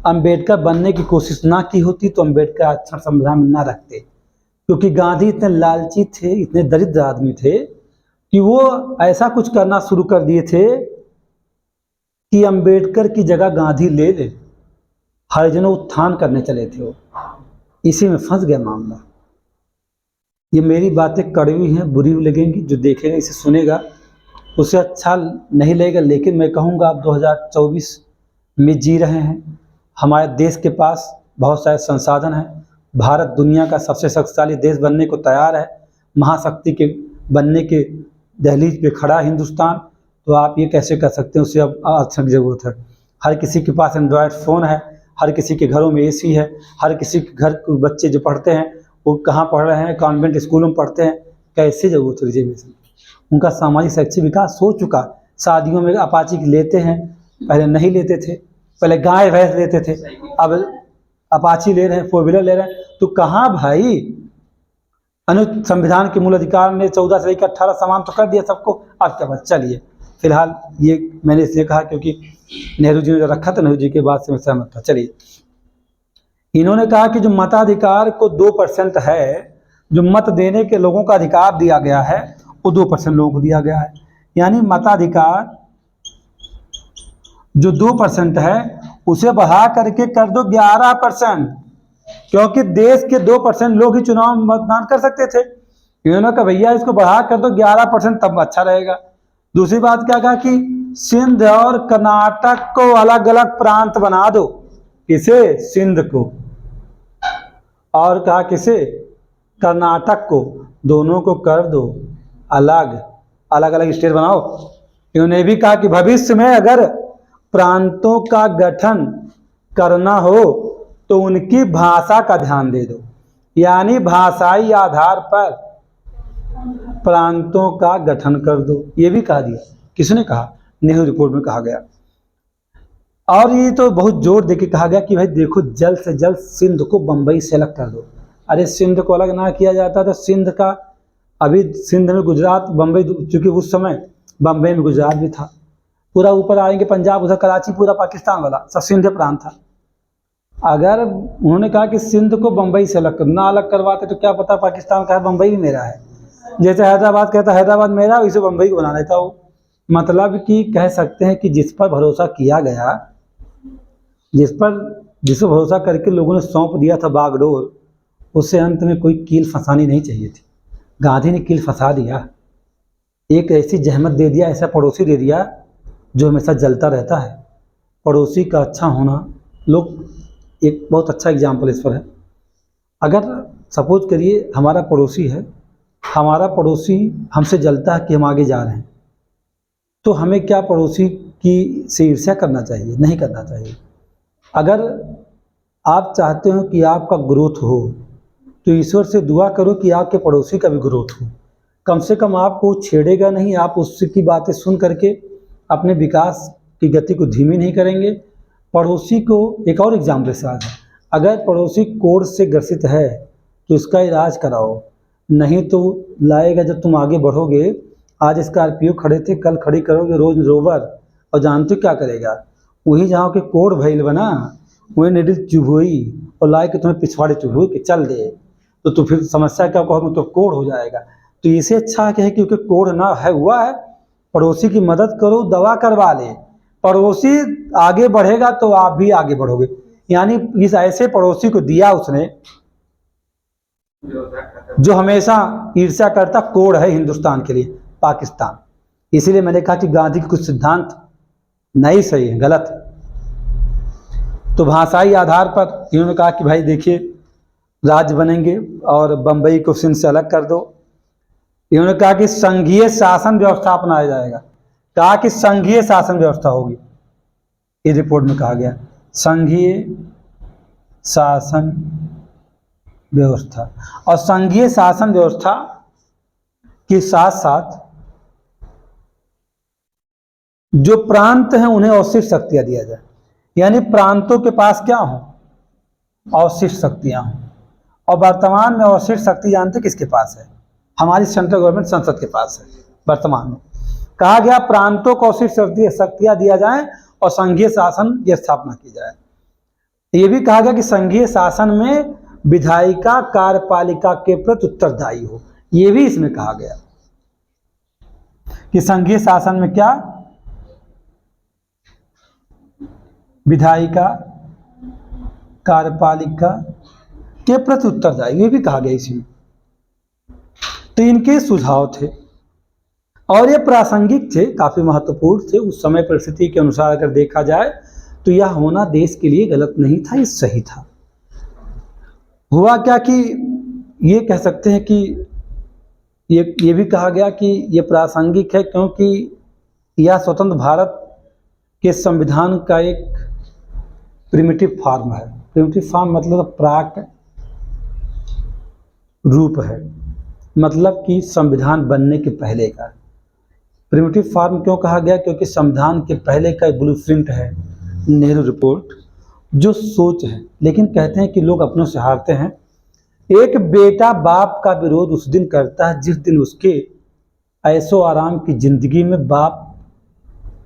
अंबेडकर बनने की कोशिश ना की होती तो अंबेडकर आरक्षण संविधान में ना रखते, क्योंकि गांधी इतने लालची थे, इतने दरिद्र आदमी थे कि वो ऐसा कुछ करना शुरू कर दिए थे कि अंबेडकर की जगह गांधी ले ले, हरिजनों उत्थान करने चले थे वो। इसी में फंस गया मामला। ये मेरी बातें कड़वी हैं, बुरी भी लगेंगी, जो देखेगा इसे सुनेगा उसे अच्छा नहीं लगेगा, लेकिन मैं कहूँगा आप 2024 में जी रहे हैं। हमारे देश के पास बहुत सारे संसाधन हैं। भारत दुनिया का सबसे शक्तिशाली देश बनने को तैयार है, महाशक्ति के बनने के दहलीज पे खड़ा हिंदुस्तान। तो आप ये कैसे कर सकते हैं, उसे अब आरक्षण की जरूरत है। हर किसी के पास एंड्रॉयड फ़ोन है, हर किसी के घरों में एसी है, हर किसी के घर के बच्चे जो पढ़ते हैं वो कहाँ पढ़ रहे हैं, कॉन्वेंट स्कूलों में पढ़ते हैं। कैसे जरूरत है रिजर्वेशन? उनका सामाजिक शैक्षिक विकास हो चुका। शादियों में अपाची लेते हैं, पहले नहीं लेते थे, पहले गाय भैंस लेते थे, अब अपाची ले रहे हैं, 4 व्हीलर ले रहे हैं। तो कहाँ भाई, संविधान के मूल अधिकार ने 14 से लेकर 18 समान तो कर दिया सबको, अब क्या बस। चलिए फिलहाल ये मैंने इसलिए कहा क्योंकि नेहरू जी ने जो रखा था, नेहरू जी के बाद से मैं सहमत था। चलिए, इन्होंने कहा कि जो मताधिकार को 2% है, जो मत देने के लोगों का अधिकार दिया गया है वो 2% लोगों को दिया गया है, यानी मताधिकार जो 2% है उसे बढ़ा करके कर दो 11%, क्योंकि देश के 2% लोग ही चुनाव में मतदान कर सकते थे। इन्होंने कहा भैया इसको बढ़ा कर दो 11%, तब अच्छा रहेगा। दूसरी बात क्या कहा कि सिंध और कर्नाटक को अलग अलग प्रांत बना दो, किसे, सिंध को, और कहा किसे, कर्नाटक को, दोनों को कर दो अलग अलग अलग स्टेट बनाओ। इन्होंने भी कहा कि भविष्य में अगर प्रांतों का गठन करना हो तो उनकी भाषा का ध्यान दे दो, यानी भाषाई आधार पर प्रांतों का गठन कर दो। ये भी कहा दिया। किसने कहा? नेहरू रिपोर्ट में कहा गया। और ये तो बहुत जोर देके कहा गया कि भाई देखो जल्द से जल्द सिंध को बंबई से अलग कर दो। अरे सिंध को अलग ना किया जाता तो सिंध का, अभी सिंध में गुजरात, बंबई, चूंकि उस समय बंबई में गुजरात भी था, पूरा ऊपर आएंगे पंजाब, उधर कराची, पूरा पाकिस्तान वाला सब सिंध प्रांत था। अगर उन्होंने कहा कि सिंध को बंबई से अलग ना अलग करवाते तो क्या पता पाकिस्तान का है बंबई भी मेरा है। जैसे हैदराबाद कहता हैदराबाद मेरा, वैसे बंबई को बना देता वो। मतलब कि कह सकते हैं कि जिस पर भरोसा किया गया, जिस पर भरोसा करके लोगों ने सौंप दिया था बागडोर, उससे अंत में कोई कील फंसानी नहीं चाहिए थी। गांधी ने कील फंसा दिया, एक ऐसी जहमत दे दिया, ऐसा पड़ोसी दे दिया जो हमेशा जलता रहता है। पड़ोसी का अच्छा होना, लोग, एक बहुत अच्छा एग्जाम्पल इस पर है। अगर सपोज करिए हमारा पड़ोसी है, हमारा पड़ोसी हमसे जलता है कि हम आगे जा रहे हैं, तो हमें क्या पड़ोसी की से ईर्ष्या करना चाहिए? नहीं करना चाहिए। अगर आप चाहते हो कि आपका ग्रोथ हो तो ईश्वर से दुआ करो कि आपके पड़ोसी का भी ग्रोथ हो। कम से कम आपको छेड़ेगा नहीं, आप उसकी बातें सुन करके अपने विकास की गति को धीमी नहीं करेंगे। पड़ोसी को एक और एग्जाम्पल से आज है, अगर पड़ोसी कोढ़ से ग्रसित है तो उसका इलाज कराओ, नहीं तो लाएगा जब तुम आगे बढ़ोगे। आज स्कॉर्पियो खड़े थे, कल खड़ी करोगे रोज रोवर, और जानते क्या करेगा? वही जहाँ के कोढ़ भइल बना, वही निडिल चुभोई और लाए के तुम्हें पिछवाड़े चुभोई के चल दे, तो फिर समस्या क्या कहोगे? तो कोढ़ हो जाएगा। तो इसे अच्छा क्या है, क्योंकि कोढ़ ना है हुआ है, पड़ोसी की मदद करो, दवा करवा ले। पड़ोसी आगे बढ़ेगा तो आप भी आगे बढ़ोगे। यानी इस ऐसे पड़ोसी को दिया उसने जो हमेशा ईर्ष्या करता, कोढ़ है हिंदुस्तान के लिए, पाकिस्तान। इसीलिए मैंने कहा कि गांधी के कुछ सिद्धांत नहीं सही है, गलत। तो भाषाई आधार पर इन्होंने कहा कि भाई देखिए राज्य बनेंगे और बंबई को सिंध से अलग कर दो। इन्होंने कहा कि संघीय शासन व्यवस्था अपनाया जाएगा, कहा कि संघीय शासन व्यवस्था होगी। इस रिपोर्ट में कहा गया संघीय शासन व्यवस्था, और संघीय शासन व्यवस्था के साथ साथ जो प्रांत हैं उन्हें अवशिष्ट शक्तियां दिया जाए, यानी प्रांतों के पास क्या हो? अवशिष्ट शक्तियां हों। और वर्तमान में अवशिष्ट शक्ति जानते किसके पास है? हमारी सेंट्रल गवर्नमेंट, संसद के पास है वर्तमान में। कहा गया प्रांतों को अवशिष्ट शक्तियां दिया जाए और संघीय शासन की स्थापना की जाए। ये भी कहा गया कि संघीय शासन में विधायिका कार्यपालिका के प्रति उत्तरदायी हो। ये भी इसमें कहा गया कि संघीय शासन में क्या, विधायिका कार्यपालिका के प्रति उत्तरदायी, ये भी कहा गया इसमें। तो इनके सुझाव थे और ये प्रासंगिक थे, काफी महत्वपूर्ण थे। उस समय परिस्थिति के अनुसार अगर देखा जाए तो यह होना देश के लिए गलत नहीं था, ये सही था। हुआ क्या कि ये कह सकते हैं कि ये भी कहा गया कि ये प्रासंगिक है क्योंकि यह स्वतंत्र भारत के संविधान का एक प्रिमिटिव फॉर्म है। प्रिमिटिव फॉर्म मतलब प्राक रूप है, मतलब कि संविधान बनने के पहले का। प्रिमिटिव फॉर्म क्यों कहा गया? क्योंकि संविधान के पहले का ब्लूप्रिंट है नेहरू रिपोर्ट, जो सोच है। लेकिन कहते हैं कि लोग अपनों से हारते हैं। एक बेटा बाप का विरोध उस दिन करता है जिस दिन उसके ऐशो आराम की जिंदगी में बाप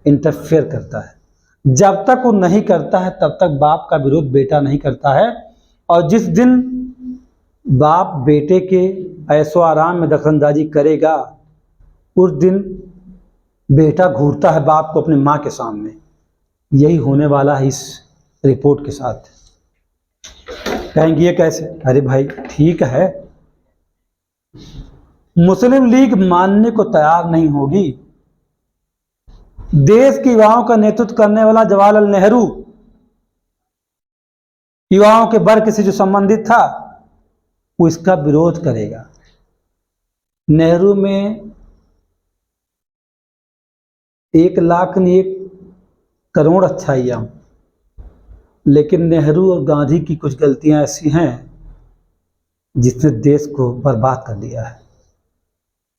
इंटरफेयर करता है। जब तक वो नहीं करता है तब तक बाप का विरोध बेटा नहीं करता है, और जिस दिन बाप बेटे के ऐशो आराम में दखलंदाजी करेगा उस दिन बेटा घूरता है बाप को अपने माँ के सामने। यही होने वाला है इस रिपोर्ट के साथ। कहेंगे ये कैसे? अरे भाई ठीक है, मुस्लिम लीग मानने को तैयार नहीं होगी। देश के युवाओं का नेतृत्व करने वाला जवाहरलाल नेहरू युवाओं के वर्ग से जो संबंधित था वो इसका विरोध करेगा। नेहरू में 1 लाख नहीं 1 करोड़ अच्छाइयाँ, लेकिन नेहरू और गांधी की कुछ गलतियां ऐसी हैं जिसने देश को बर्बाद कर दिया है।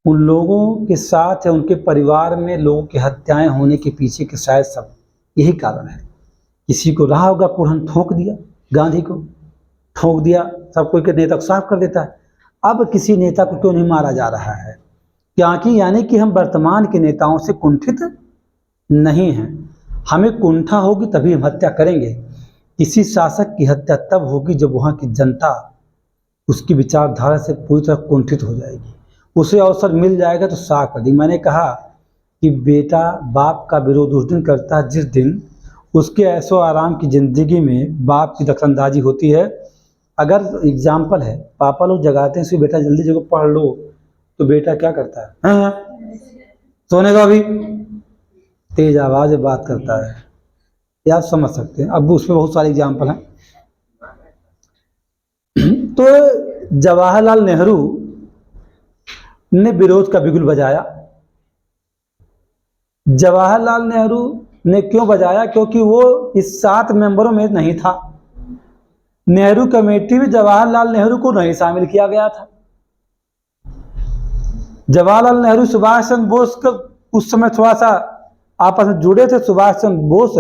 उन लोगों के साथ या उनके परिवार में लोगों की हत्याएं होने के पीछे के शायद सब यही कारण है। किसी को रहा होगा पुरहन ठोक दिया, गांधी को ठोक दिया, सब कोई के नेता को साफ कर देता है। अब किसी नेता को क्यों नहीं मारा जा रहा है? क्योंकि यानी कि हम वर्तमान के नेताओं से कुंठित नहीं हैं। हमें कुंठा होगी तभी हम हत्या करेंगे। किसी शासक की हत्या तब होगी जब वहाँ की जनता उसकी विचारधारा से पूरी तरह कुंठित हो जाएगी, उसे अवसर मिल जाएगा तो साख कर दी। मैंने कहा कि बेटा बाप का विरोध उस दिन करता है जिस दिन उसके ऐशो आराम की ज़िंदगी में बाप की दखलंदाजी होती है। अगर एग्जाम्पल है, पापा लोग जगाते हैं बेटा जल्दी जगह पढ़ लो, तो बेटा क्या करता है? हाँ सोने का अभी, तेज आवाज़ में बात करता है। ये आप समझ सकते हैं। अब उसमें बहुत सारे एग्जाम्पल हैं। तो जवाहरलाल नेहरू ने विरोध का बिगुल बजाया। जवाहरलाल नेहरू ने क्यों बजाया? क्योंकि वो इस 7 मेंबरों में नहीं था। नेहरू कमेटी में जवाहरलाल नेहरू को नहीं शामिल किया गया था। जवाहरलाल नेहरू सुभाष चंद्र बोस का उस समय थोड़ा सा आपस में जुड़े थे। सुभाष चंद्र बोस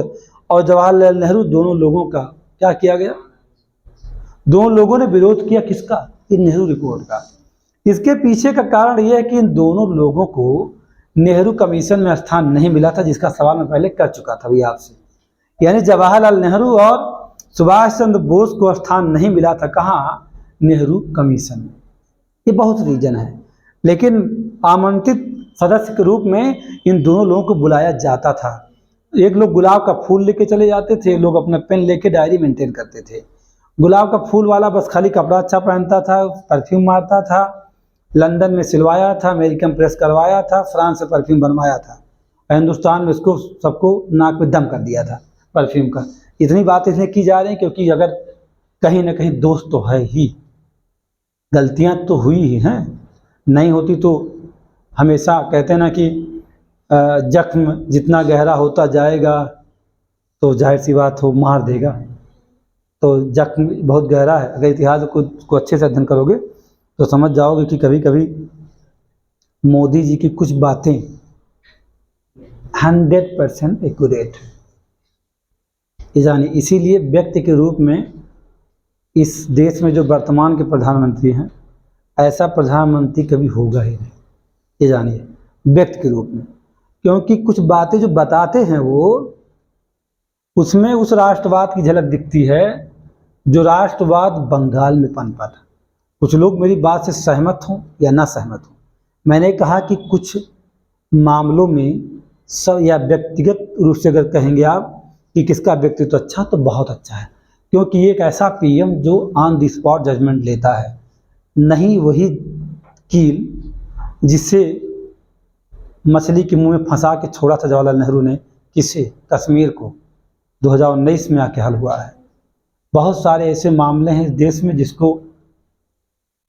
और जवाहरलाल नेहरू दोनों लोगों का क्या किया गया? दोनों लोगों ने विरोध किया। किसका? इन नेहरू रिपोर्ट का। इसके पीछे का कारण यह है कि इन दोनों लोगों को नेहरू कमीशन में स्थान नहीं मिला था, जिसका सवाल मैं पहले कर चुका था भैया आपसे। यानी जवाहरलाल नेहरू और सुभाष चंद्र बोस को स्थान नहीं मिला था। कहाँ? नेहरू कमीशन में। ये बहुत रीजन है, लेकिन आमंत्रित सदस्य के रूप में इन दोनों लोगों को बुलाया जाता था। एक लोग गुलाब का फूल लेके चले जाते थे, लोग अपना पेन लेके डायरी मेंटेन करते थे। गुलाब का फूल वाला बस खाली कपड़ा अच्छा पहनता था, परफ्यूम मारता था, लंदन में सिलवाया था, अमेरिकन प्रेस करवाया था, फ्रांस से परफ्यूम बनवाया था, हिंदुस्तान में इसको सबको नाक में दम कर दिया था परफ्यूम का। इतनी बात इसलिए की जा रही है क्योंकि अगर कहीं ना कहीं दोष तो है ही, गलतियां तो हुई ही हैं। नहीं होती तो हमेशा कहते हैं ना कि जख्म जितना गहरा होता जाएगा तो जाहिर सी बात हो मार देगा। तो जख्म बहुत गहरा है। अगर इतिहास को अच्छे से अध्ययन करोगे तो समझ जाओगे कि कभी कभी मोदी जी की कुछ बातें 100% एक्यूरेट है। यानी इसीलिए व्यक्ति के रूप में इस देश में जो वर्तमान के प्रधानमंत्री हैं, ऐसा प्रधानमंत्री कभी होगा ही नहीं, ये जानिए, व्यक्ति के रूप में। क्योंकि कुछ बातें जो बताते हैं वो उसमें उस राष्ट्रवाद की झलक दिखती है जो राष्ट्रवाद बंगाल में पनपा था। कुछ लोग मेरी बात से सहमत हों या ना सहमत हों, मैंने कहा कि कुछ मामलों में सब या व्यक्तिगत रूप से अगर कहेंगे आप कि किसका व्यक्तित्व अच्छा, तो बहुत अच्छा है। क्योंकि ये एक ऐसा पीएम जो ऑन द स्पॉट जजमेंट लेता है, नहीं वही कील जिसे मछली के मुंह में फंसा के छोड़ा था जवाहरलाल नेहरू ने, किसे? कश्मीर को 2019 में आके हल हुआ है। बहुत सारे ऐसे मामले हैं इस देश में जिसको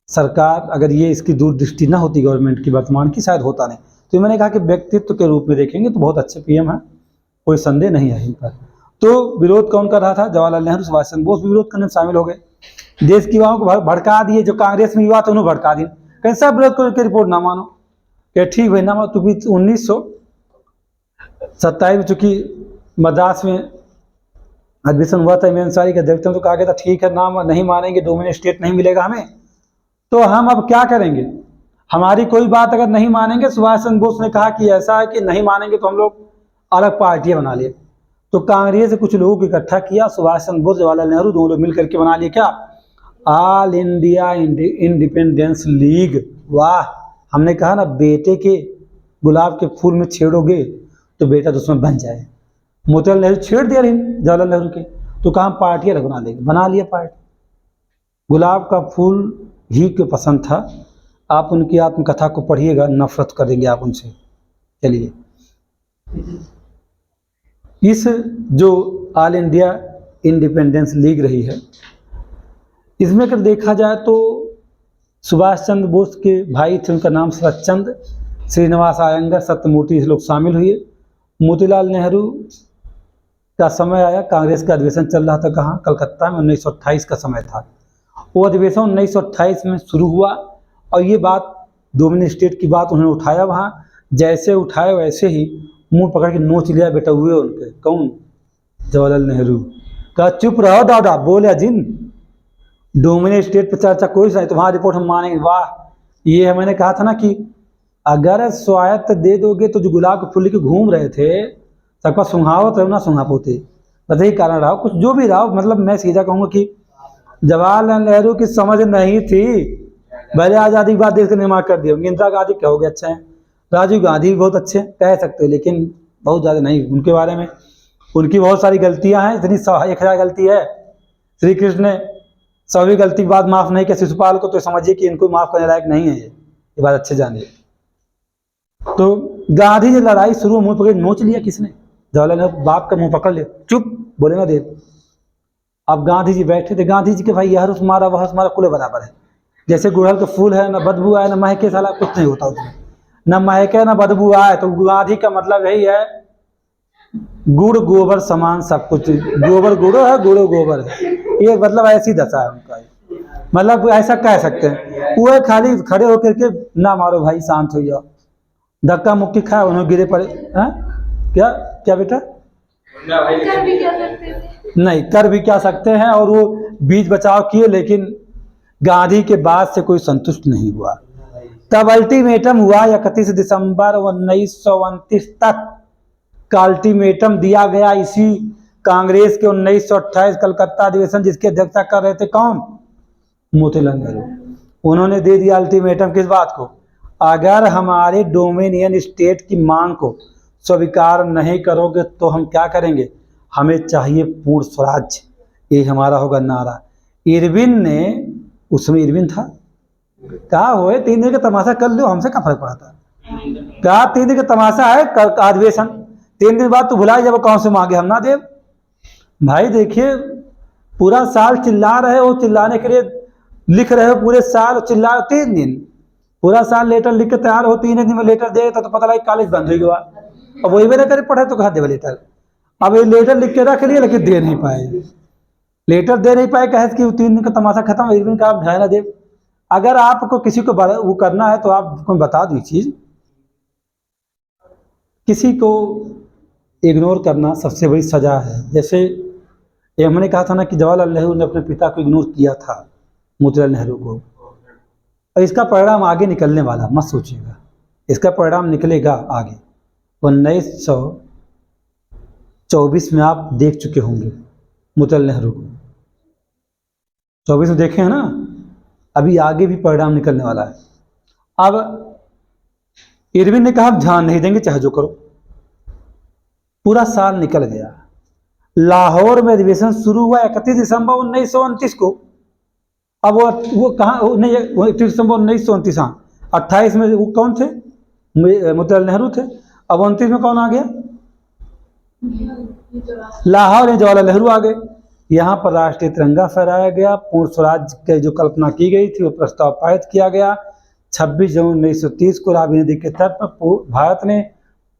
सरकार, अगर ये इसकी दूरदृष्टि ना होती गवर्नमेंट की वर्तमान की, शायद होता नहीं। तो मैंने कहा कि व्यक्तित्व के रूप में देखेंगे तो बहुत अच्छे पीएम हैं, कोई संदेह नहीं है इन पर। तो विरोध कौन कर रहा था? जवाहरलाल नेहरू, सुभाष चंद्र बोस भी विरोध करने में शामिल हो गए। देश की युवाओं को भड़का दिए। जो कांग्रेस में युवा थे उन्होंने भड़का दिए, कैसा विरोध करके रिपोर्ट ना मानो, कि ठीक भाई ना मानो। तो 1927 में चूंकि मद्रास में एडमिशन हुआ था इमरान अंसारी के अध्यक्षता में, तो कहा गया था ठीक है नाम नहीं मानेंगे, डोमिनेट स्टेट नहीं मिलेगा हमें, तो हम अब क्या करेंगे? हमारी कोई बात अगर नहीं मानेंगे, सुभाष चंद्र बोस ने कहा कि ऐसा है कि नहीं मानेंगे तो हम लोग अलग पार्टियां बना लिए। तो कांग्रेस से कुछ लोगों को इकट्ठा किया, सुभाष चंद्र बोस, जवाहरलाल नेहरू दोनों लोग मिल करके बना लिए क्या? All India independence league. वाह! हमने कहा ना, बेटे के गुलाब के फूल में छेड़ोगे तो बेटा दुश्मन बन जाए। मोतीलाल नेहरू छेड़ दिया जवाहरलाल नेहरू के, तो कहा पार्टियां बना लेंगे, बना लिया पार्टी। गुलाब का फूल ही को पसंद था। आप उनकी आत्मकथा को पढ़िएगा, नफरत करेंगे आप उनसे। चलिए, इस जो ऑल इंडिया इंडिपेंडेंस लीग रही है, इसमें अगर देखा जाए तो सुभाष चंद्र बोस के भाई थे, उनका नाम शरत चंद्र, श्रीनिवास अयंगर, सत्यमूर्ति लोग शामिल हुए। मोतीलाल नेहरू का समय आया, कांग्रेस का अधिवेशन चल रहा था कहाँ, कलकत्ता में, 1928 का समय था। वो अधिवेशन 1928 में शुरू हुआ और ये बात डोमिनियन स्टेट की बात उन्होंने उठाया वहाँ। जैसे उठाया वैसे ही मुंह पकड़ के नोच लिया बेटा हुए उनके। कौन? जवाहरलाल नेहरू। कहा चुप रहो दादा, बोले जिन डोमिनियन स्टेट पर चर्चा कोई नहीं, तुम्हारी रिपोर्ट हम मानेंगे। वाह, ये है, मैंने कहा था ना कि अगर स्वायत्त दे दोगे तो जो गुलाब के फूल के घूम रहे थे सबका सुंघावत रहो ना सुंघा पोते, बस यही कारण रहा। कुछ जो भी रहा, मतलब मैं सीधा कहूँगा कि जवाहरलाल नेहरू की समझ नहीं थी। भले आज़ादी के बाद देश का निर्माण कर दिया, इंदिरा गांधी क्या हो गया, अच्छे हैं, राजीव गांधी भी बहुत अच्छे कह सकते हो, लेकिन बहुत ज़्यादा नहीं उनके बारे में। उनकी बहुत सारी गलतियां हैं, इतनी 1000 गलती है। श्री कृष्ण ने 100वीं गलती के बाद माफ़ नहीं किया शिशुपाल को, तो समझिए कि इनको माफ़ करने लायक नहीं है ये बात अच्छे जानिए। तो गांधी जी लड़ाई शुरू, मुंह पकड़ नोच लिया किसने? जवाहरलाल नेहरू बाप का मुंह पकड़ लिया, चुप, बोले ना देव। अब गांधी जी बैठे थे, गांधी जी के भाई यह रुस मारा वह मारा कुल बराबर है। जैसे गुड़हल का फूल है, ना बदबू आए ना महके, साला कुछ नहीं होता उसमें, ना महके ना बदबू आए। तो गांधी का मतलब यही है, गुड़ गोबर समान सब कुछ, गोबर गुड़ो है, गुड़ो गोबर है, ये मतलब ऐसी दशा है उनका। मतलब ऐसा कह सकते हैं, वो खाली खड़े होकर के ना मारो भाई, शांत हो जाओ, धक्का मुक्की खाए, उन्होंने गिरे पड़े। हैं क्या क्या बेटा? कर भी क्या सकते थे? नहीं, कर भी क्या सकते हैं, और वो बीच बचाव किए, लेकिन गांधी के बाद से कोई संतुष्ट नहीं हुआ। तब अल्टीमेटम हुआ 31 दिसंबर 1929 तक का अल्टीमेटम दिया गया इसी कांग्रेस के 1928 कलकत्ता अधिवेशन, जिसकी अध्यक्षता कर रहे थे कौन? मोतीलाल नेहरू। उन्होंने दे दिया अल्टीमेटम किस बात को? अगर हमारे डोमिनियन स्टेट की मांग को स्वीकार नहीं करोगे तो हम क्या करेंगे, हमें चाहिए पूर्ण स्वराज्य, ये हमारा होगा नारा। इरविन ने, उसमें इरविन था, कहा होए 3 दिन का तमाशा कर लो, हमसे क्या फर्क पड़ता? कहा 3 दिन का तमाशा है अधिवेशन, 3 दिन बाद तो भुला जब कौन से मांगे हम ना देव। भाई देखिए, पूरा साल चिल्ला रहे हो, चिल्लाने के लिए लिख रहे हो पूरे साल, चिल्ला 3 दिन, पूरा साल लेटर लिख के तैयार हो, 3 दिन में लेटर दे तो पता लगा कॉलेज बंद हो गया। अब वही मेरे करे पढ़े तो कहा देवे लेटर। अब ये लेटर लिख के रख लिया लेकिन दे नहीं पाए, लेटर दे नहीं पाए, कहे कि 3 दिन का तमाशा खत्म। इरविन का आप ध्यान ना दे, अगर आपको किसी को वो करना है तो आप बता दो चीज, किसी को इग्नोर करना सबसे बड़ी सजा है। जैसे ये हमने कहा था ना कि जवाहरलाल नेहरू ने अपने पिता को इग्नोर किया था, मोतीलाल नेहरू को, और इसका परिणाम आगे निकलने वाला, मत सोचिएगा, इसका परिणाम निकलेगा आगे। 1924 में आप देख चुके होंगे मोतीलाल नेहरू को, 24 में देखे हैं ना, अभी आगे भी परिणाम निकलने वाला है। अब इरविन ने कहा ध्यान नहीं देंगे चाहे जो करो। पूरा साल निकल गया, लाहौर में अधिवेशन शुरू हुआ 31 दिसंबर 1929 को। अब वो कहाँ, नहीं 31 दिसंबर 1929, हाँ 28 में वो कौन थे? मोतीलाल नेहरू थे। अब 29 में कौन आ गया? लाहौर में जवाहरलाल नेहरू आ गए। यहाँ पर राष्ट्रीय तिरंगा फहराया गया, पूर्ण स्वराज की जो कल्पना की गई थी वो प्रस्ताव पारित किया गया। 26 जनवरी 1930 को राजीव के तर्क पर भारत ने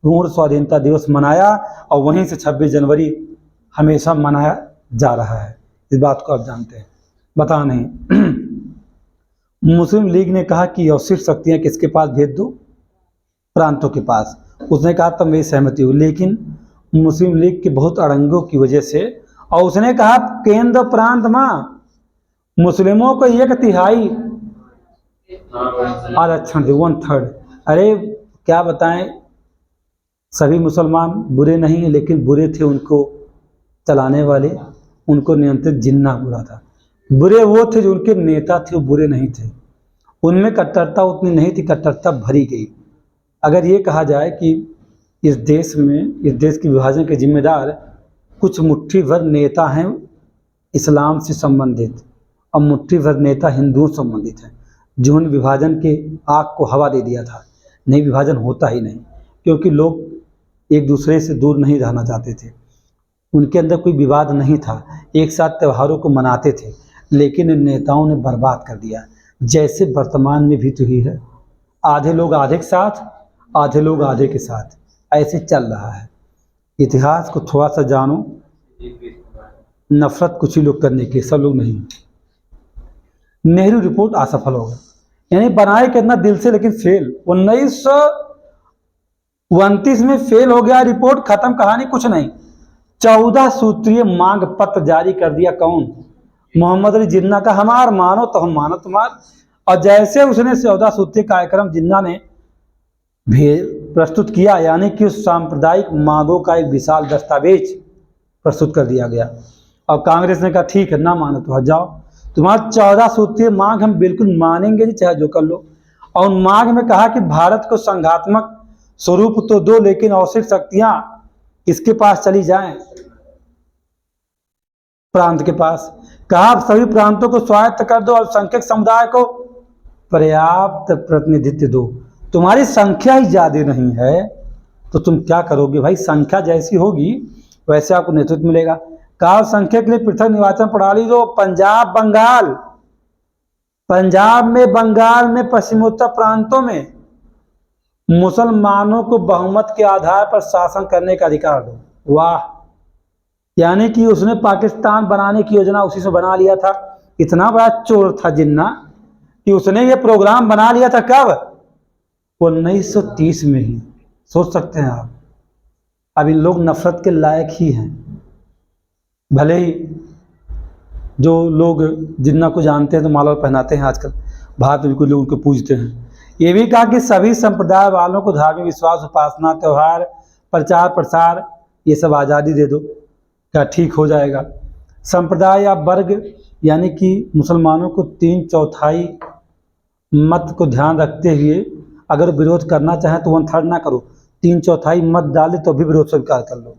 पूर्ण स्वाधीनता दिवस मनाया, और वहीं से 26 जनवरी हमेशा मनाया जा रहा है। इस बात को आप जानते हैं, बता नहीं। मुस्लिम लीग ने कहा कि अवशिष्ट शक्तियां किसके पास भेज दो? प्रांतों के पास। उसने कहा तब मेरी सहमति हुई, लेकिन मुस्लिम लीग के बहुत अड़ंगों की वजह से, और उसने कहा केंद्र प्रांत में मुस्लिमों को 1/3 आरक्षण दे, 1/3। अरे क्या बताएं, सभी मुसलमान बुरे नहीं है, लेकिन बुरे थे उनको चलाने वाले, उनको नियंत्रित जिन्ना बुरा था। बुरे वो थे जो उनके नेता थे, वो बुरे नहीं थे, उनमें कट्टरता उतनी नहीं थी, कट्टरता भरी गई। अगर ये कहा जाए कि इस देश में, इस देश के विभाजन के जिम्मेदार कुछ मुट्ठी भर नेता हैं इस्लाम से संबंधित, और मुट्ठी भर नेता हिंदुओं से संबंधित हैं, जिन्होंने विभाजन के आग को हवा दे दिया था। नहीं, विभाजन होता ही नहीं, क्योंकि लोग एक दूसरे से दूर नहीं रहना चाहते थे, उनके अंदर कोई विवाद नहीं था, एक साथ त्योहारों को मनाते थे, लेकिन इन नेताओं ने बर्बाद कर दिया। जैसे वर्तमान में भी तो ही है, आधे लोग आधे के साथ, आधे लोग आधे के साथ, ऐसे चल रहा है। इतिहास को थोड़ा सा जानो, नफरत कुछ ही लोग करने के, सब लोग नहीं। नेहरू रिपोर्ट असफल हो गया, यानी बनाए कितना दिल से लेकिन फेल। 1929 में फेल हो गया, रिपोर्ट खत्म, कहानी कुछ नहीं। 14 सूत्रीय मांग पत्र जारी कर दिया, कौन? मोहम्मद अली जिन्ना का। हमार मानो तो हम मानो तुम्हार। और जैसे उसने 14 सूत्रीय कार्यक्रम जिन्ना ने प्रस्तुत किया, यानी कि उस सांप्रदायिक मांगों का एक विशाल दस्तावेज प्रस्तुत कर दिया गया। और कांग्रेस ने कहा ठीक है, ना मानो तो जाओ, तुम्हारा 14 सूत्रीय मांग हम बिल्कुल मानेंगे नहीं, चाहे जो कर लो। और उन मांग में कहा कि भारत को संघात्मक स्वरूप तो दो, लेकिन अवशिष्ट शक्तियां किसके पास चली जाएं? प्रांत के पास। कहा सभी प्रांतों को स्वायत्त कर दो, अल्पसंख्यक समुदाय को पर्याप्त प्रतिनिधित्व दो। तुम्हारी संख्या ही ज्यादा नहीं है तो तुम क्या करोगे भाई? संख्या जैसी होगी वैसे आपको नेतृत्व मिलेगा। कहा संख्या के लिए पृथक निर्वाचन प्रणाली दो। पंजाब बंगाल में पश्चिमोत्तर प्रांतों में मुसलमानों को बहुमत के आधार पर शासन करने का अधिकार दो। वाह, यानी कि उसने पाकिस्तान बनाने की योजना उसी से बना लिया था। इतना बड़ा चोर था जिन्ना कि उसने ये प्रोग्राम बना लिया था कब? 1930 में ही। सोच सकते हैं आप। अब इन लोग नफरत के लायक ही हैं। भले ही जो लोग जिन्ना को जानते हैं तो माला पहनाते हैं, आजकल भारत में कुछ लोग उनको पूजते हैं। ये भी कहा कि सभी संप्रदाय वालों को धार्मिक विश्वास, उपासना, त्यौहार, प्रचार प्रसार ये सब आज़ादी दे दो। क्या ठीक हो जाएगा? संप्रदाय या वर्ग यानी कि मुसलमानों को 3/4 मत को ध्यान रखते हुए अगर विरोध करना चाहें तो 1/3 ना करो, 3/4 मत डाले तो भी विरोध स्वीकार कर लो।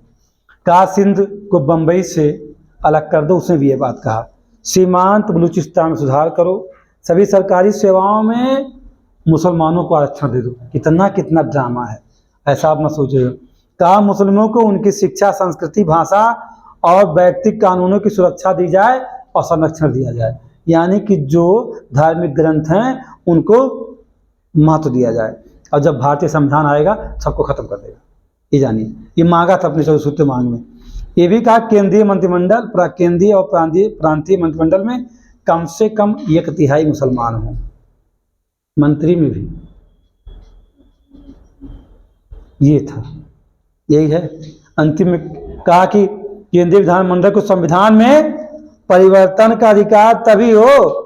कहा सिंध को बम्बई से अलग कर दो, उसने भी ये बात कहा। सीमांत बलूचिस्तान में सुधार करो। सभी सरकारी सेवाओं में मुसलमानों को आरक्षण दे दो। कितना ड्रामा है, ऐसा आप न सोचिएगा। कहा मुस्लिमों को उनकी शिक्षा, संस्कृति, भाषा और व्यक्तिगत कानूनों की सुरक्षा दी जाए और संरक्षण दिया जाए, यानी कि जो धार्मिक ग्रंथ हैं उनको महत्व दिया जाए। और जब भारतीय संविधान आएगा सबको खत्म कर देगा। ये जानिए, ये मांगा था अपने 14 सूत्री मांग में। ये भी कहा केंद्रीय मंत्रिमंडल, केंद्रीय और प्रांतीय मंत्रिमंडल में कम से कम 1/3 मुसलमान हों, मंत्री में भी। ये था, यही है। अंतिम में कहा कि केंद्रीय विधानमंडल को संविधान में परिवर्तन का अधिकार तभी हो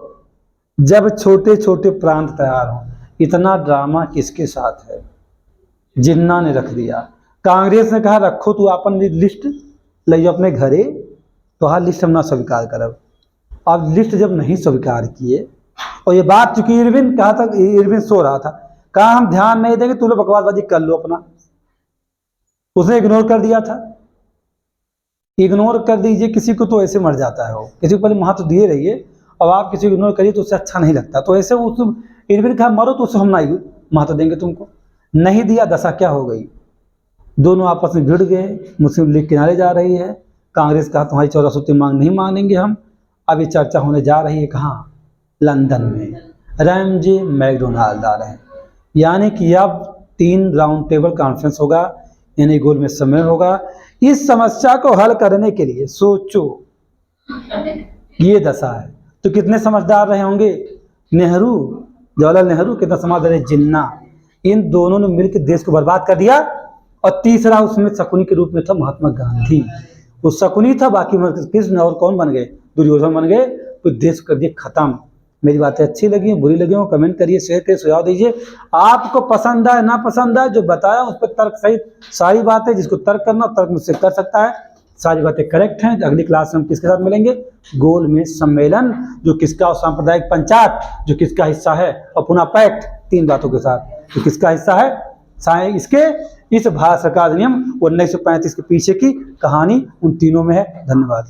जब छोटे छोटे प्रांत तैयार हों। इतना ड्रामा किसके साथ है? जिन्ना ने रख दिया। कांग्रेस ने कहा रखो तू अपन लिस्ट ले अपने घरे, तो हाँ लिस्ट हम ना स्वीकार करब। अब लिस्ट जब नहीं स्वीकार किए, और ये बात चूंकि इरविन कहा था, इरविन सो रहा था, कहा हम ध्यान नहीं देंगे, तू लोग बकवासबाजी कर लो अपना। उसने इग्नोर कर दिया था। इग्नोर कर दीजिए, किसी को तो ऐसे मर जाता है, वो किसी को पहले महत्व दिए रहिए, अब आप किसी को इग्नोर करिए तो उससे अच्छा नहीं लगता। तो ऐसे उस इरविन कहा मरो तो उससे हम नहीं महत्व देंगे तुमको। नहीं दिया, दशा क्या हो गई? दोनों आपस में भिड़ गए। मुस्लिम लीग किनारे जा रही है, कांग्रेस कहा तुम्हारी 14 सूत्री मांग नहीं मानेंगे हम। अब ये चर्चा होने जा रही है कहाँ? लंदन में रैमजे मैकडोनाल्ड आ रहे हैं, यानी कि अब 3 राउंड टेबल कॉन्फ्रेंस होगा, यानी गोल में सम्मेलन होगा इस समस्या को हल करने के लिए। सोचो ये दशा है तो कितने समझदार रहे होंगे? नेहरू, जवाहरलाल नेहरू कितना समझदार है, जिन्ना, इन दोनों ने मिलकर देश को बर्बाद कर दिया। और तीसरा उसमें शकुनी के रूप में था महात्मा गांधी। वो शकुनी था, बाकी कृष्ण और कौन बन गए? दुर्योधन बन गए। तो देश कर दिए खत्म। मेरी बातें अच्छी लगी, बुरी लगी हो, कमेंट करिए, शेयर करिए, सुझाव दीजिए। आपको पसंद आए ना पसंद आए, जो बताया उस पर तर्क सहित सारी बातें, जिसको तर्क करना तर्क मुझसे कर सकता है, सारी बातें करेक्ट हैं। अगली क्लास में हम किसके साथ मिलेंगे? गोल में सम्मेलन, जो किसका, और सांप्रदायिक पंचायत जो किसका हिस्सा है, और पुनः पैक्ट, 3 बातों के साथ जो किसका हिस्सा है। इसके इस भारत सरकार अधिनियम 1935 के पीछे की कहानी उन तीनों में है। धन्यवाद।